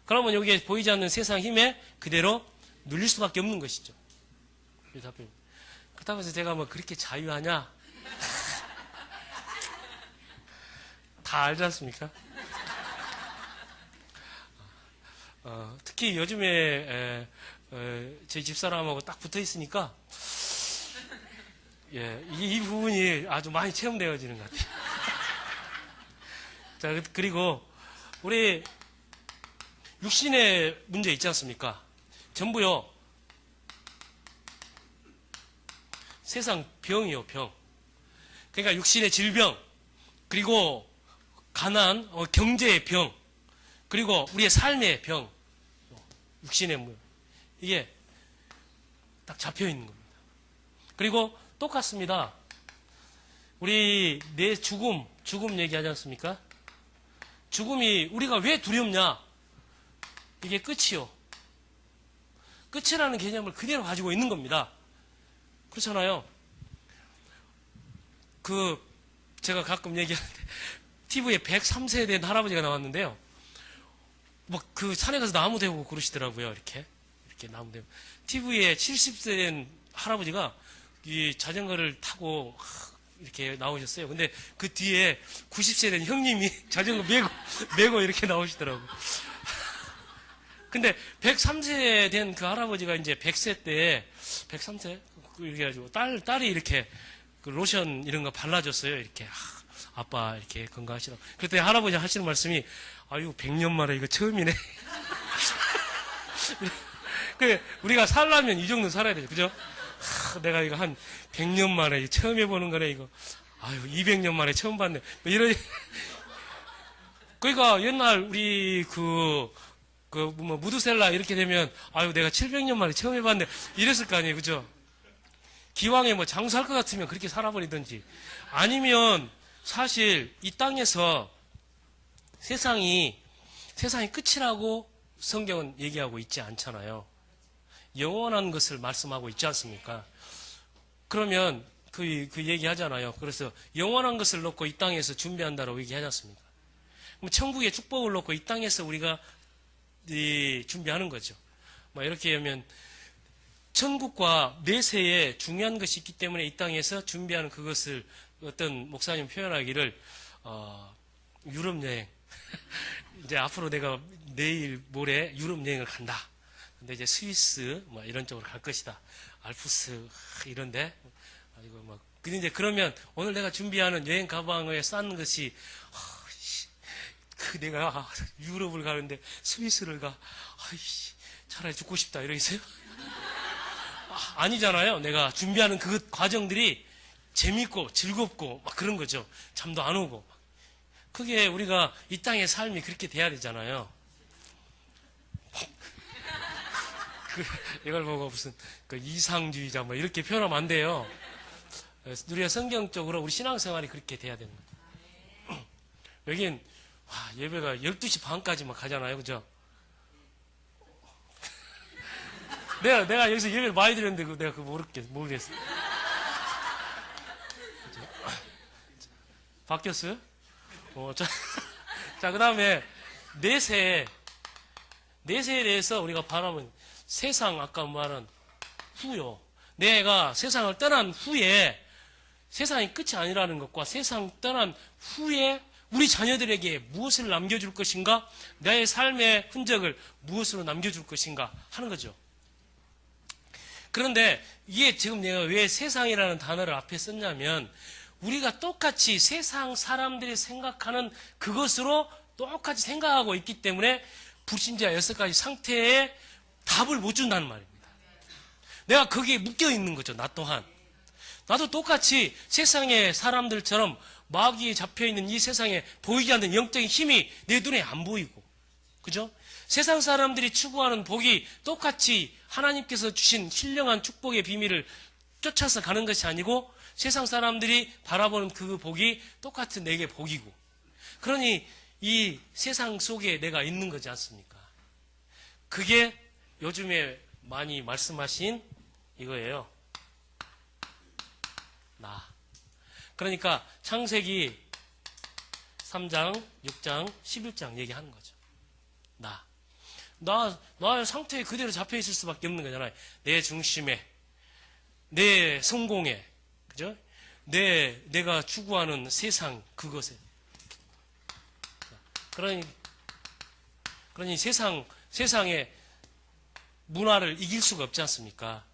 그러면 여기에 보이지 않는 세상 힘에 그대로 눌릴 수밖에 없는 것이죠. 그렇다고 해서 제가 뭐 그렇게 자유하냐? 다 알지 않습니까? 특히 요즘에 제 집사람하고 딱 붙어 있으니까 이 부분이 아주 많이 체험되어지는 것 같아요. 자, 그리고 우리 육신의 문제 있지 않습니까? 전부요 세상 병이요, 병. 그러니까 육신의 질병, 그리고 가난, 경제의 병, 그리고 우리의 삶의 병, 육신의 문, 이게 딱 잡혀 있는 겁니다. 그리고 똑같습니다. 우리 내 죽음 얘기하지 않습니까? 죽음이 우리가 왜 두렵냐? 이게 끝이요. 끝이라는 개념을 그대로 가지고 있는 겁니다. 그렇잖아요. 제가 가끔 얘기하는데, TV에 103세 된 할아버지가 나왔는데요. 산에 가서 나무 대고 그러시더라고요. 이렇게 나무 대고. TV에 70세 된 할아버지가 이 자전거를 타고 이렇게 나오셨어요. 근데 그 뒤에 90세 된 형님이 자전거 메고 이렇게 나오시더라고요. 근데 103세 된 그 할아버지가 이제 100세 때, 103세? 이렇게 해가지고 딸이 이렇게 로션 이런 거 발라줬어요. 이렇게. 아빠 이렇게 건강하시라고. 그랬더니 할아버지 하시는 말씀이, 아유, 100년 만에 이거 처음이네. 우리가 살려면 이 정도 살아야 되죠. 그죠? 내가 이거 한 100년 만에 처음 해보는 거네, 이거. 아유, 200년 만에 처음 봤네. 뭐 이런. 그러니까 옛날 우리 뭐 무드셀라 이렇게 되면 아유 내가 700년 만에 처음 해봤네 이랬을 거 아니에요, 그죠? 기왕에 뭐 장수할 것 같으면 그렇게 살아버리든지 아니면 사실 이 땅에서 세상이 끝이라고 성경은 얘기하고 있지 않잖아요. 영원한 것을 말씀하고 있지 않습니까? 그러면 그 얘기 하잖아요. 그래서 영원한 것을 놓고 이 땅에서 준비한다라고 얘기하지 않습니까? 그럼 천국의 축복을 놓고 이 땅에서 우리가 준비하는 거죠. 뭐 이렇게 하면 천국과 내세에 중요한 것이 있기 때문에 이 땅에서 준비하는 그것을 어떤 목사님 표현하기를 유럽 여행. 이제 앞으로 내가 내일 모레 유럽 여행을 간다. 근데 이제 스위스 뭐 이런 쪽으로 갈 것이다. 알프스 이런데 이거 막 근데 이제 그러면 오늘 내가 준비하는 여행 가방에 싼 것이 내가 유럽을 가는데 스위스를 가. 차라리 죽고 싶다 이러겠어요? 아니잖아요. 내가 준비하는 그 과정들이 재밌고 즐겁고 막 그런 거죠. 잠도 안 오고. 그게 우리가 이 땅의 삶이 그렇게 돼야 되잖아요. 이걸 보고 무슨 이상주의자 뭐 이렇게 표현하면 안 돼요. 우리가 성경적으로 우리 신앙생활이 그렇게 돼야 되는 거예요. 여긴 예배가 12시 반까지만 가잖아요. 그죠? 내가 여기서 예배를 많이 드렸는데 내가 그거 모르겠어. 바뀌었어요? 자, 그 다음에 내세에 대해서 우리가 바라면 세상 아까 말한 후요. 내가 세상을 떠난 후에 세상이 끝이 아니라는 것과 세상 떠난 후에 우리 자녀들에게 무엇을 남겨줄 것인가? 나의 삶의 흔적을 무엇으로 남겨줄 것인가? 하는 거죠. 그런데 이게 지금 내가 왜 세상이라는 단어를 앞에 썼냐면 우리가 똑같이 세상 사람들이 생각하는 그것으로 똑같이 생각하고 있기 때문에 불신자 6가지 상태에 답을 못 준다는 말입니다. 내가 거기에 묶여 있는 거죠. 나 또한. 나도 똑같이 세상의 사람들처럼 마귀에 잡혀있는 이 세상에 보이지 않는 영적인 힘이 내 눈에 안 보이고 그죠? 세상 사람들이 추구하는 복이 똑같이 하나님께서 주신 신령한 축복의 비밀을 쫓아서 가는 것이 아니고 세상 사람들이 바라보는 그 복이 똑같은 내게 복이고 그러니 이 세상 속에 내가 있는 거지 않습니까? 그게 요즘에 많이 말씀하신 이거예요. 나. 그러니까 창세기 3장, 6장, 11장 얘기하는 거죠. 나의 상태에 그대로 잡혀 있을 수밖에 없는 거잖아요. 내 중심에, 내 성공에, 그죠? 내가 추구하는 세상, 그것에. 그러니 세상의 문화를 이길 수가 없지 않습니까?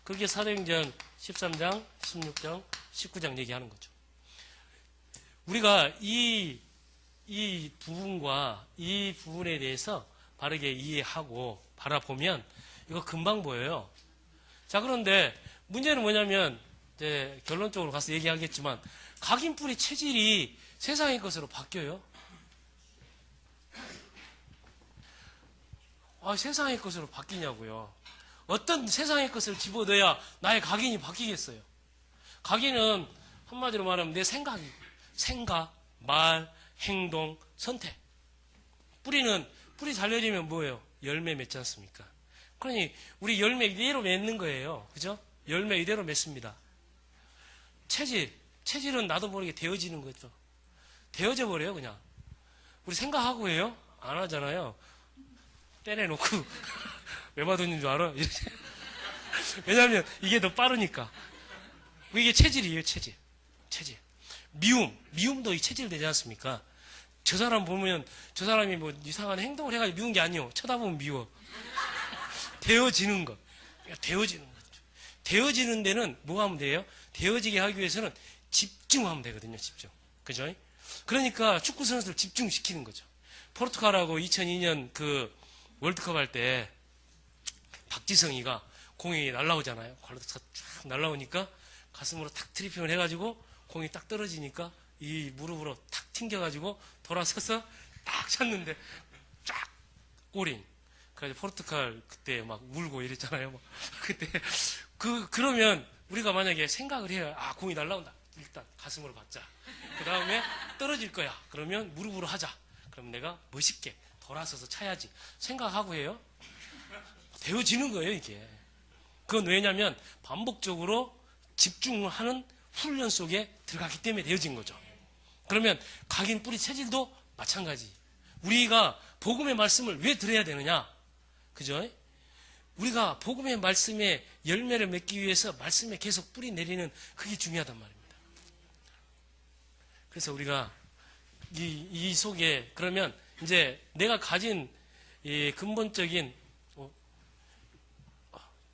그게 사도행전 13장, 16장, 19장 얘기하는 거죠. 우리가 이 부분과 이 부분에 대해서 바르게 이해하고 바라보면 이거 금방 보여요. 자, 그런데 문제는 뭐냐면 이제 결론적으로 가서 얘기하겠지만 각인뿌리 체질이 세상의 것으로 바뀌어요. 세상의 것으로 바뀌냐고요. 어떤 세상의 것을 집어넣어야 나의 각인이 바뀌겠어요. 각인은 한마디로 말하면 내 생각이고 생각, 말, 행동, 선택. 뿌리 잘 내리면 뭐예요? 열매 맺지 않습니까? 그러니 우리 열매 이대로 맺는 거예요. 그죠? 열매 이대로 맺습니다. 체질은 나도 모르게 되어지는 거죠. 되어져 버려요, 그냥. 우리 생각하고 해요? 안 하잖아요. 떼내놓고 왜 맞았는 줄 알아? 왜냐하면 이게 더 빠르니까. 이게 체질이에요, 체질. 미움도 이 체질 되지 않습니까? 저 사람 보면 저 사람이 뭐 이상한 행동을 해가지고 미운 게 아니에요. 쳐다보면 미워. 되어지는 것. 되어지는 거죠. 되어지는 데는 뭐 하면 돼요? 되어지게 하기 위해서는 집중하면 되거든요, 집중. 그죠? 그러니까 축구 선수들 집중시키는 거죠. 포르투갈하고 2002년 그 월드컵 할 때 박지성이가 공이 날라오잖아요. 걸로 쫙 날라오니까 가슴으로 탁 트리핑을 해가지고 공이 딱 떨어지니까 이 무릎으로 탁 튕겨가지고 돌아서서 딱 찼는데 쫙 골인. 그래서 포르투갈 그때 막 울고 이랬잖아요. 막. 그때 그러면 우리가 만약에 생각을 해요. 아, 공이 날라온다. 일단 가슴으로 받자. 그 다음에 떨어질 거야. 그러면 무릎으로 하자. 그럼 내가 멋있게 돌아서서 차야지. 생각하고 해요. 되어지는 거예요, 이게. 그건 왜냐면 반복적으로 집중하는 훈련 속에 들어갔기 때문에 되어진 거죠. 그러면 각인 뿌리 체질도 마찬가지. 우리가 복음의 말씀을 왜 들어야 되느냐? 그죠? 우리가 복음의 말씀에 열매를 맺기 위해서 말씀에 계속 뿌리 내리는 그게 중요하단 말입니다. 그래서 우리가 이 속에 그러면 이제 내가 가진 이 근본적인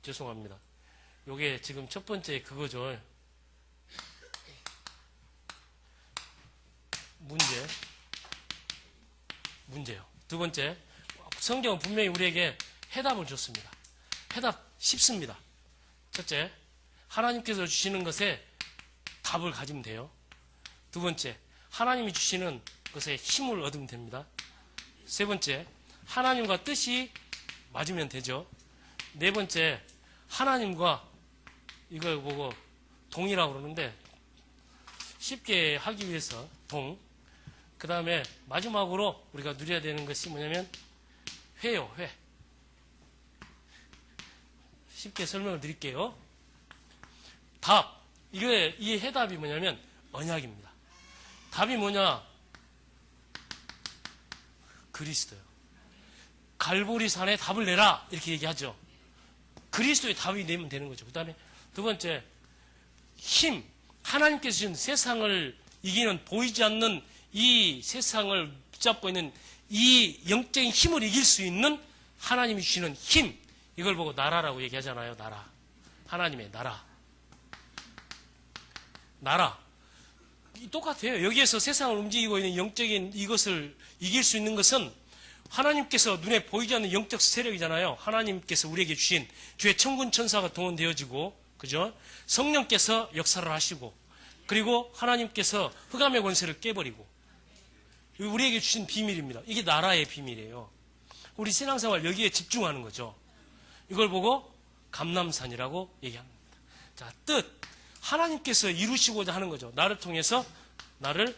죄송합니다. 요게 지금 첫 번째 그거죠. 문제요. 두 번째, 성경은 분명히 우리에게 해답을 줬습니다. 해답 쉽습니다. 첫째, 하나님께서 주시는 것에 답을 가지면 돼요. 두 번째, 하나님이 주시는 것에 힘을 얻으면 됩니다. 세 번째, 하나님과 뜻이 맞으면 되죠. 네 번째, 하나님과 이걸 보고 동이라고 그러는데 쉽게 하기 위해서 동. 그 다음에 마지막으로 우리가 누려야 되는 것이 뭐냐면 회요, 회. 쉽게 설명을 드릴게요. 답. 이 해답이 뭐냐면 언약입니다. 답이 뭐냐? 그리스도요. 갈보리산에 답을 내라. 이렇게 얘기하죠. 그리스도의 답이 내면 되는 거죠. 그 다음에 두 번째, 힘. 하나님께서 주신 세상을 이기는 보이지 않는 이 세상을 붙잡고 있는 이 영적인 힘을 이길 수 있는 하나님이 주시는 힘. 이걸 보고 나라라고 얘기하잖아요. 나라. 하나님의 나라. 나라. 똑같아요. 여기에서 세상을 움직이고 있는 영적인 이것을 이길 수 있는 것은 하나님께서 눈에 보이지 않는 영적 세력이잖아요. 하나님께서 우리에게 주신 주의 천군 천사가 동원되어지고, 그죠? 성령께서 역사를 하시고, 그리고 하나님께서 흑암의 권세를 깨버리고, 우리에게 주신 비밀입니다. 이게 나라의 비밀이에요. 우리 신앙생활 여기에 집중하는 거죠. 이걸 보고 감람산이라고 얘기합니다. 자, 뜻. 하나님께서 이루시고자 하는 거죠. 나를 통해서 나를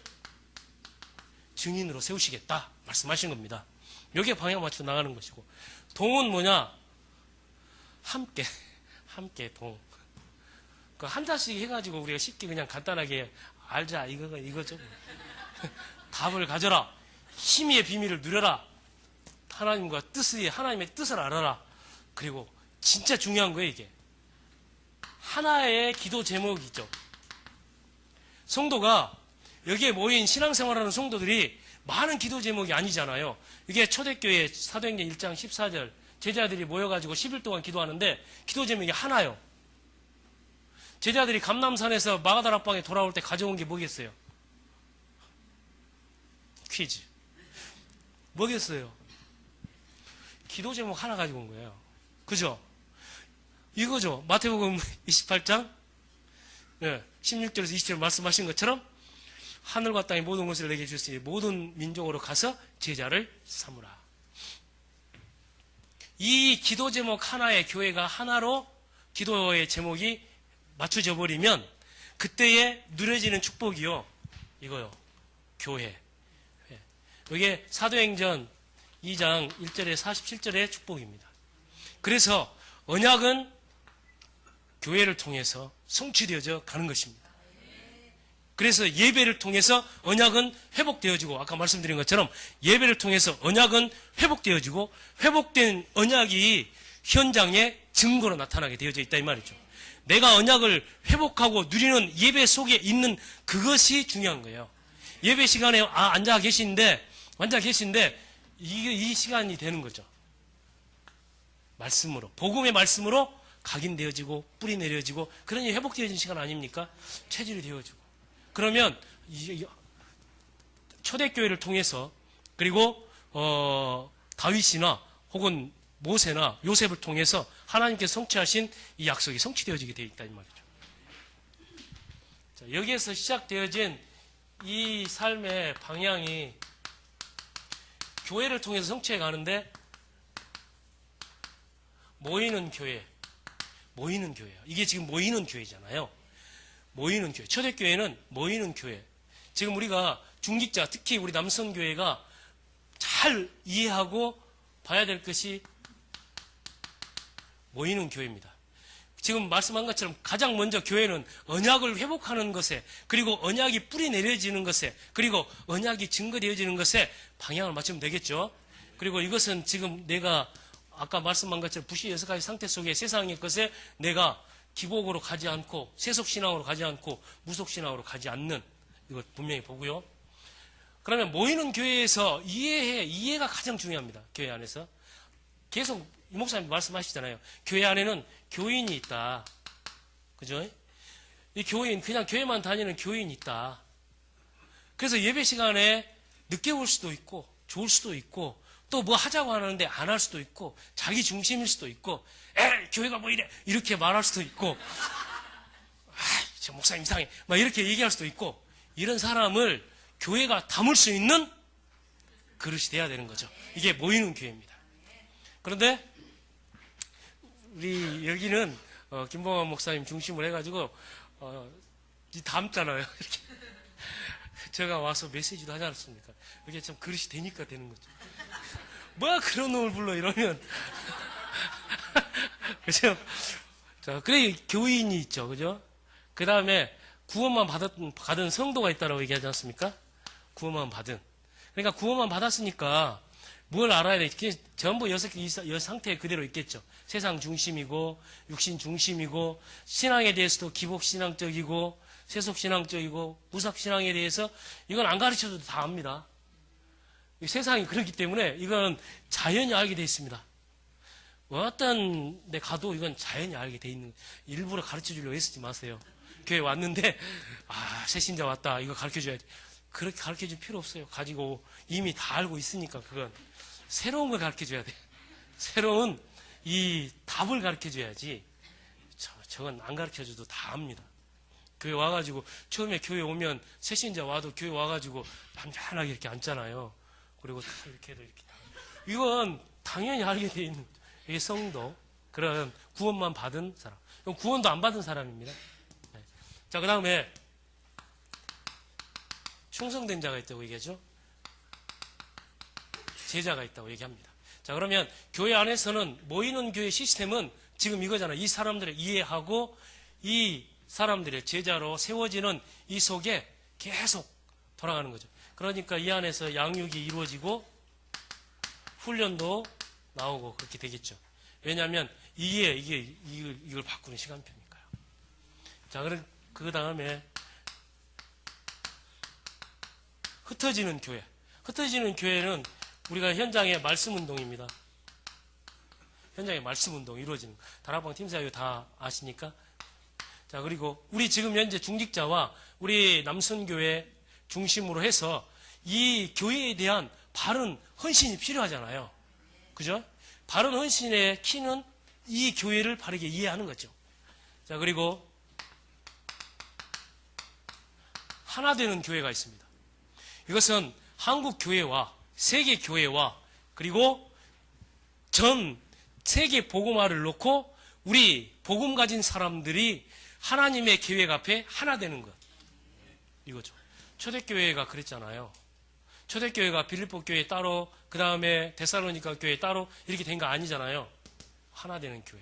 증인으로 세우시겠다 말씀하신 겁니다. 여기에 방향 맞춰 나가는 것이고, 동은 뭐냐? 함께 동. 그 한자씩 해가지고 우리가 쉽게 그냥 간단하게 알자 이거죠. 답을 가져라. 힘의 비밀을 누려라. 하나님의 뜻을 알아라. 그리고 진짜 중요한 거예요, 이게. 하나의 기도 제목이죠. 성도가 여기에 모인 신앙생활하는 성도들이 많은 기도 제목이 아니잖아요. 이게 초대교회 사도행전 1장 14절 제자들이 모여가지고 10일 동안 기도하는데 기도 제목이 하나요. 제자들이 감람산에서 마가다락방에 돌아올 때 가져온 게 뭐겠어요? 퀴즈. 뭐겠어요? 기도 제목 하나 가지고 온 거예요. 그죠? 이거죠. 마태복음 28장 16절에서 20절 말씀하신 것처럼 하늘과 땅의 모든 것을 내게 주시니 모든 민족으로 가서 제자를 삼으라. 이 기도 제목 하나에 교회가 하나로 기도의 제목이 맞춰져 버리면 그때에 누려지는 축복이요. 이거요. 교회. 이게 사도행전 2장 1절에 47절의 축복입니다. 그래서 언약은 교회를 통해서 성취되어져 가는 것입니다. 그래서 예배를 통해서 언약은 회복되어지고, 아까 말씀드린 것처럼 예배를 통해서 언약은 회복되어지고, 회복된 언약이 현장에 증거로 나타나게 되어져 있다 이 말이죠. 내가 언약을 회복하고 누리는 예배 속에 있는 그것이 중요한 거예요. 예배 시간에 앉아 계신데 이 시간이 되는 거죠. 말씀으로, 복음의 말씀으로 각인되어지고 뿌리 내려지고, 그러니 회복되어진 시간 아닙니까? 체질이 되어지고. 그러면 초대교회를 통해서, 그리고 다윗이나 혹은 모세나 요셉을 통해서 하나님께서 성취하신 이 약속이 성취되어지게 되어 있다 이 말이죠. 자, 여기에서 시작되어진 이 삶의 방향이 교회를 통해서 성취해 가는데 모이는 교회. 모이는 교회야. 이게 지금 모이는 교회잖아요. 모이는 교회. 초대교회는 모이는 교회. 지금 우리가 중직자, 특히 우리 남성교회가 잘 이해하고 봐야 될 것이 모이는 교회입니다. 지금 말씀한 것처럼 가장 먼저 교회는 언약을 회복하는 것에, 그리고 언약이 뿌리 내려지는 것에, 그리고 언약이 증거되어지는 것에 방향을 맞추면 되겠죠. 그리고 이것은 지금 내가 아까 말씀한 것처럼 불신 여섯 가지 상태 속에 세상의 것에 내가 기복으로 가지 않고 세속신앙으로 가지 않고 무속신앙으로 가지 않는, 이걸 분명히 보고요. 그러면 모이는 교회에서 이해가 가장 중요합니다. 교회 안에서. 계속 이 목사님 말씀하시잖아요. 교회 안에는 교인이 있다. 그죠? 이 교인, 그냥 교회만 다니는 교인이 있다. 그래서 예배 시간에 늦게 올 수도 있고, 좋을 수도 있고, 또 뭐 하자고 하는데 안 할 수도 있고, 자기 중심일 수도 있고, 교회가 뭐 이래, 이렇게 말할 수도 있고, 저 목사님 이상해, 막 이렇게 얘기할 수도 있고, 이런 사람을 교회가 담을 수 있는 그릇이 돼야 되는 거죠. 이게 모이는 교회입니다. 그런데 우리 여기는 김봉환 목사님 중심으로 해가지고 담잖아요. 이렇게 제가 와서 메시지도 하지 않았습니까? 이게 참 그릇이 되니까 되는 거죠. 뭐야 그런 놈을 불러 이러면 그죠? 자, 그래 교인이 있죠, 그죠? 그 다음에 구원만 받은 성도가 있다라고 얘기하지 않습니까? 구원만 받은. 그러니까 구원만 받았으니까 뭘 알아야 돼? 전부 이 상태에 그대로 있겠죠. 세상 중심이고, 육신 중심이고, 신앙에 대해서도 기복신앙적이고, 세속신앙적이고, 무속신앙에 대해서 이건 안 가르쳐도 다 압니다. 세상이 그렇기 때문에 이건 자연히 알게 돼 있습니다. 어떤 데 가도 이건 자연히 알게 돼 있는, 일부러 가르쳐 주려고 애쓰지 마세요. 교회 왔는데, 새신자 왔다. 이거 가르쳐 줘야지. 그렇게 가르쳐 줄 필요 없어요. 가지고 이미 다 알고 있으니까 그건. 새로운 걸 가르쳐 줘야 돼. 새로운 이 답을 가르쳐 줘야지. 저건 안 가르쳐 줘도 다 압니다. 교회 와가지고, 처음에 교회 오면, 새신자 와도 교회 와가지고, 남잔하게 이렇게 앉잖아요. 그리고 다 이렇게 해도 이렇게. 이건 당연히 알게 돼 있는, 이게 성도. 그런 구원만 받은 사람. 이건 구원도 안 받은 사람입니다. 네. 자, 그 다음에, 충성된 자가 있다고 얘기하죠? 제자가 있다고 얘기합니다. 자, 그러면 교회 안에서는 모이는 교회 시스템은 지금 이거잖아요. 이 사람들을 이해하고 이 사람들의 제자로 세워지는 이 속에 계속 돌아가는 거죠. 그러니까 이 안에서 양육이 이루어지고 훈련도 나오고 그렇게 되겠죠. 왜냐하면 이걸 바꾸는 시간표니까요. 자, 그럼 그 다음에 흩어지는 교회. 흩어지는 교회는 우리가 현장의 말씀 운동입니다. 현장의 말씀 운동 이루어지는 거. 다락방 팀사유 다 아시니까. 자, 그리고 우리 지금 현재 중직자와 우리 남선교회 중심으로 해서 이 교회에 대한 바른 헌신이 필요하잖아요. 그죠? 바른 헌신의 키는 이 교회를 바르게 이해하는 거죠. 자, 그리고 하나 되는 교회가 있습니다. 이것은 한국 교회와 세계 교회와 그리고 전 세계 복음화를 놓고 우리 복음 가진 사람들이 하나님의 계획 앞에 하나 되는 것. 이거죠. 초대교회가 그랬잖아요. 초대교회가 빌립보 교회 따로, 그 다음에 데살로니가 교회 따로 이렇게 된 거 아니잖아요. 하나 되는 교회.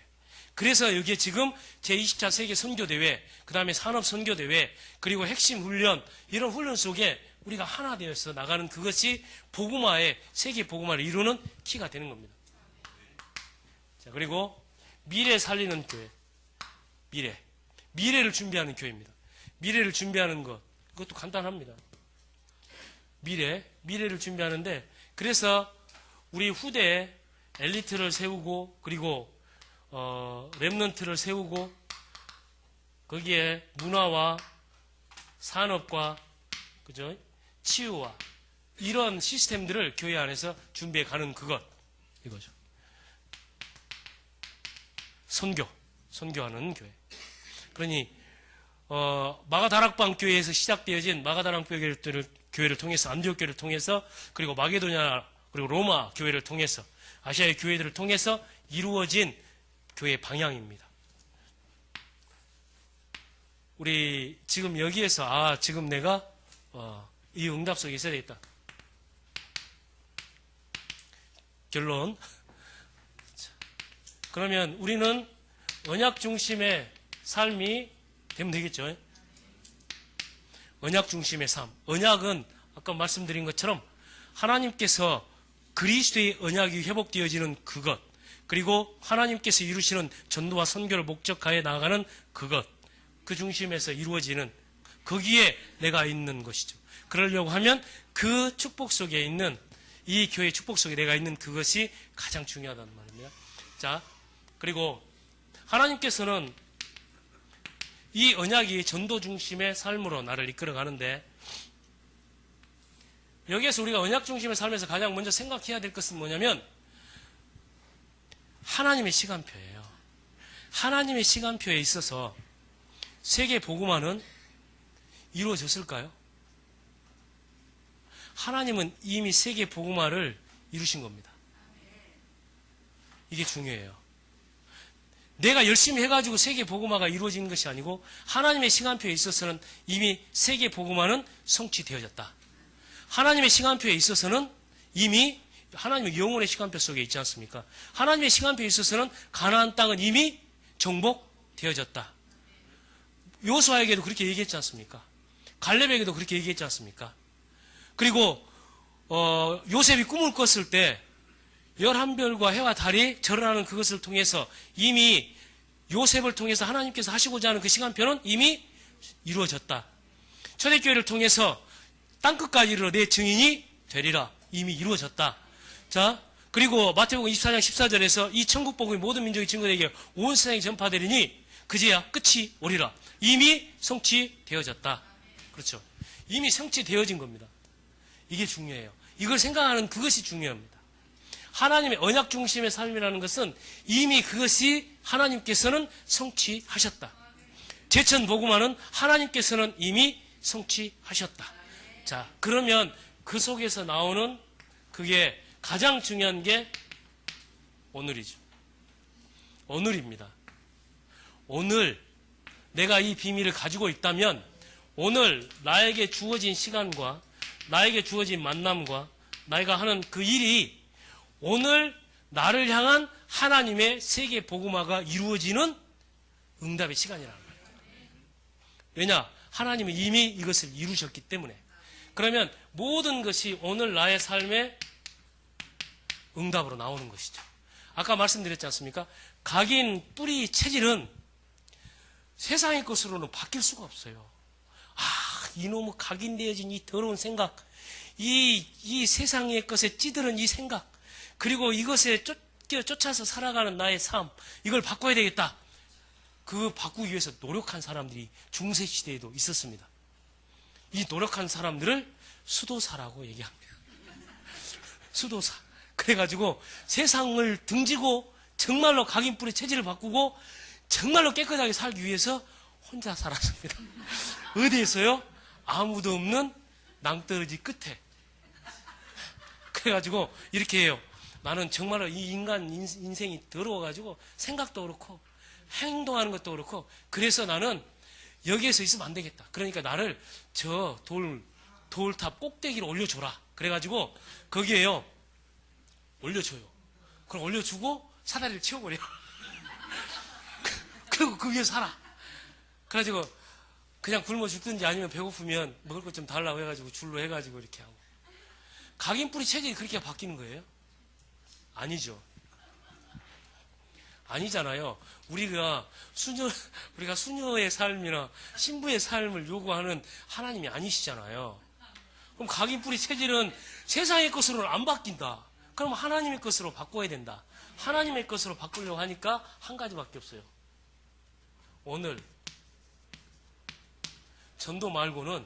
그래서 여기에 지금 제24 세계 선교대회, 그 다음에 산업선교대회, 그리고 핵심 훈련, 이런 훈련 속에 우리가 하나 되어서 나가는 그것이 복음화의, 세계 복음화를 이루는 키가 되는 겁니다. 자, 그리고 미래 살리는 교회. 미래를 준비하는 교회입니다. 미래를 준비하는 것. 그것도 간단합니다. 미래를 준비하는데, 그래서 우리 후대에 엘리트를 세우고, 그리고, 랩런트를 세우고, 거기에 문화와 산업과, 그죠? 치유와 이런 시스템들을 교회 안에서 준비해 가는 그것, 이거죠. 선교하는 교회. 그러니 마가다락방 교회에서 시작되어진 마가다락방 교회를 통해서, 안디옥 교회를 통해서, 그리고 마게도냐, 그리고 로마 교회를 통해서, 아시아의 교회들을 통해서 이루어진 교회 방향입니다. 우리 지금 여기에서 지금 내가 이 응답 속에 있어야 되겠다. 결론. 그러면 우리는 언약 중심의 삶이 되면 되겠죠. 언약 중심의 삶. 언약은 아까 말씀드린 것처럼 하나님께서 그리스도의 언약이 회복되어지는 그것, 그리고 하나님께서 이루시는 전도와 선교를 목적하에 나아가는 그것, 그 중심에서 이루어지는, 거기에 내가 있는 것이죠. 그러려고 하면 그 축복 속에 있는, 이 교회 축복 속에 내가 있는 그것이 가장 중요하다는 말입니다. 자, 그리고 하나님께서는 이 언약이 전도 중심의 삶으로 나를 이끌어 가는데, 여기에서 우리가 언약 중심의 삶에서 가장 먼저 생각해야 될 것은 뭐냐면 하나님의 시간표예요. 하나님의 시간표에 있어서 세계 복음화는 이루어졌을까요? 하나님은 이미 세계 복음화를 이루신 겁니다. 이게 중요해요. 내가 열심히 해가지고 세계 복음화가 이루어지는 것이 아니고 하나님의 시간표에 있어서는 이미 세계 복음화는 성취되어졌다. 하나님의 시간표에 있어서는 이미 하나님의 영혼의 시간표 속에 있지 않습니까? 하나님의 시간표에 있어서는 가나안 땅은 이미 정복되어졌다. 요수아에게도 그렇게 얘기했지 않습니까? 갈렙에게도 그렇게 얘기했지 않습니까? 그리고 요셉이 꿈을 꿨을 때 11별과 해와 달이 절하는 그것을 통해서 이미 요셉을 통해서 하나님께서 하시고자 하는 그 시간표는 이미 이루어졌다. 초대교회를 통해서 땅끝까지 이르러 내 증인이 되리라. 이미 이루어졌다. 자, 그리고 마태복음 24장 14절에서 이 천국복음이 모든 민족의 증거되게 온 세상에 전파되리니 그제야 끝이 오리라. 이미 성취되어졌다. 그렇죠. 이미 성취되어진 겁니다. 이게 중요해요. 이걸 생각하는 그것이 중요합니다. 하나님의 언약 중심의 삶이라는 것은 이미 그것이 하나님께서는 성취하셨다. 제천 복음화는 하나님께서는 이미 성취하셨다. 자, 그러면 그 속에서 나오는 그게 가장 중요한 게 오늘이죠. 오늘입니다. 오늘 내가 이 비밀을 가지고 있다면 오늘 나에게 주어진 시간과 나에게 주어진 만남과 내가 하는 그 일이 오늘 나를 향한 하나님의 세계 복음화가 이루어지는 응답의 시간이라는 거예요. 왜냐? 하나님은 이미 이것을 이루셨기 때문에. 그러면 모든 것이 오늘 나의 삶의 응답으로 나오는 것이죠. 아까 말씀드렸지 않습니까? 각인, 뿌리, 체질은 세상의 것으로는 바뀔 수가 없어요. 이놈의 각인되어진 이 더러운 생각, 이 세상의 것에 찌드는 이 생각, 그리고 이것에 쫓아서 살아가는 나의 삶, 이걸 바꿔야 되겠다. 그 바꾸기 위해서 노력한 사람들이 중세시대에도 있었습니다. 이 노력한 사람들을 수도사라고 얘기합니다. 수도사. 그래가지고 세상을 등지고 정말로 각인뿌리 체질을 바꾸고 정말로 깨끗하게 살기 위해서 혼자 살았습니다. 어디에서요? 아무도 없는 낭떠러지 끝에. 그래가지고 이렇게 해요. 나는 정말로 이 인간 인생이 더러워가지고 생각도 그렇고 행동하는 것도 그렇고 그래서 나는 여기에서 있으면 안 되겠다. 그러니까 나를 저 돌탑 꼭대기로 올려줘라. 그래가지고 거기에요. 올려줘요. 그럼 올려주고 사다리를 치워버려. 그리고 그 위에 살아. 그래가지고 그냥 굶어 죽든지 아니면 배고프면 먹을 것 좀 달라고 해가지고 줄로 해가지고 이렇게 하고. 각인뿌리 체질이 그렇게 바뀌는 거예요? 아니죠. 아니잖아요. 우리가 수녀의 삶이나 신부의 삶을 요구하는 하나님이 아니시잖아요. 그럼 각인뿌리 체질은 세상의 것으로는 안 바뀐다. 그럼 하나님의 것으로 바꿔야 된다. 하나님의 것으로 바꾸려고 하니까 한 가지밖에 없어요. 오늘 전도 말고는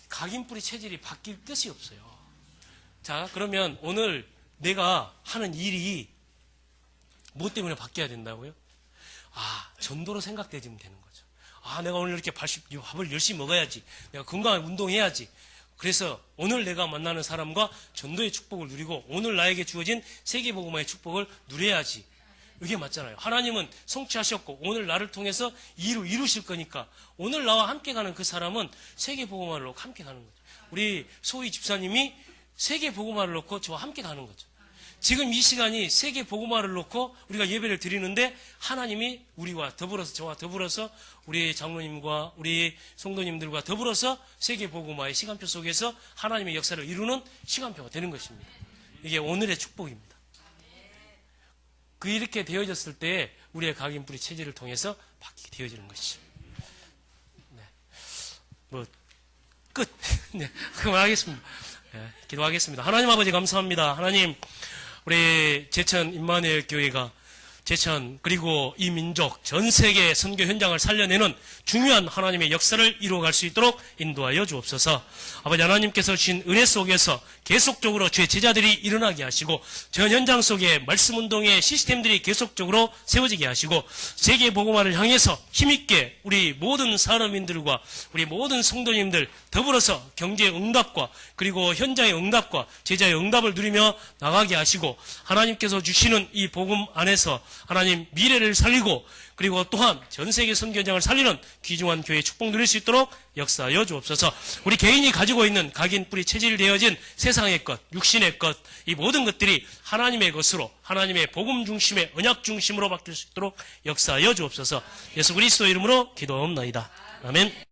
각인뿌리 체질이 바뀔 뜻이 없어요. 자, 그러면 오늘 내가 하는 일이 무엇 때문에 바뀌어야 된다고요? 전도로 생각되지면 되는 거죠. 내가 오늘 이렇게 밥을 열심히 먹어야지. 내가 건강하게 운동해야지. 그래서 오늘 내가 만나는 사람과 전도의 축복을 누리고 오늘 나에게 주어진 세계복음화의 축복을 누려야지. 이게 맞잖아요. 하나님은 성취하셨고 오늘 나를 통해서 이루실 거니까 오늘 나와 함께 가는 그 사람은 세계 복음화를 놓고 함께 가는 거죠. 우리 소희 집사님이 세계 복음화를 놓고 저와 함께 가는 거죠. 지금 이 시간이 세계 복음화를 놓고 우리가 예배를 드리는데 하나님이 우리와 더불어서 저와 더불어서 우리 장로님과 우리 성도님들과 더불어서 세계 복음화의 시간표 속에서 하나님의 역사를 이루는 시간표가 되는 것입니다. 이게 오늘의 축복입니다. 이렇게 되어졌을 때 우리의 각인 뿌리 체질을 통해서 바뀌게 되어지는 것이죠. 네. 끝. 네. 그만하겠습니다. 네. 기도하겠습니다. 하나님 아버지 감사합니다. 하나님, 우리 제천 임마누엘 교회가 제천 그리고 이 민족 전 세계 선교 현장을 살려내는 중요한 하나님의 역사를 이루어갈 수 있도록 인도하여 주옵소서. 아버지 하나님께서 주신 은혜 속에서 계속적으로 주의 제자들이 일어나게 하시고 전 현장 속에 말씀운동의 시스템들이 계속적으로 세워지게 하시고 세계 복음화를 향해서 힘있게 우리 모든 산업인들과 우리 모든 성도님들 더불어서 경제의 응답과 그리고 현장의 응답과 제자의 응답을 누리며 나가게 하시고 하나님께서 주시는 이 복음 안에서 하나님 미래를 살리고 그리고 또한 전 세계 선교 현장을 살리는 귀중한 교회의 축복 누릴 수 있도록 역사하여 주옵소서. 우리 개인이 가지고 있는 각인 뿌리 체질되어진 세상의 것, 육신의 것, 이 모든 것들이 하나님의 것으로 하나님의 복음 중심의 언약 중심으로 바뀔 수 있도록 역사하여 주옵소서. 예수 그리스도 이름으로 기도하옵나이다. 아멘.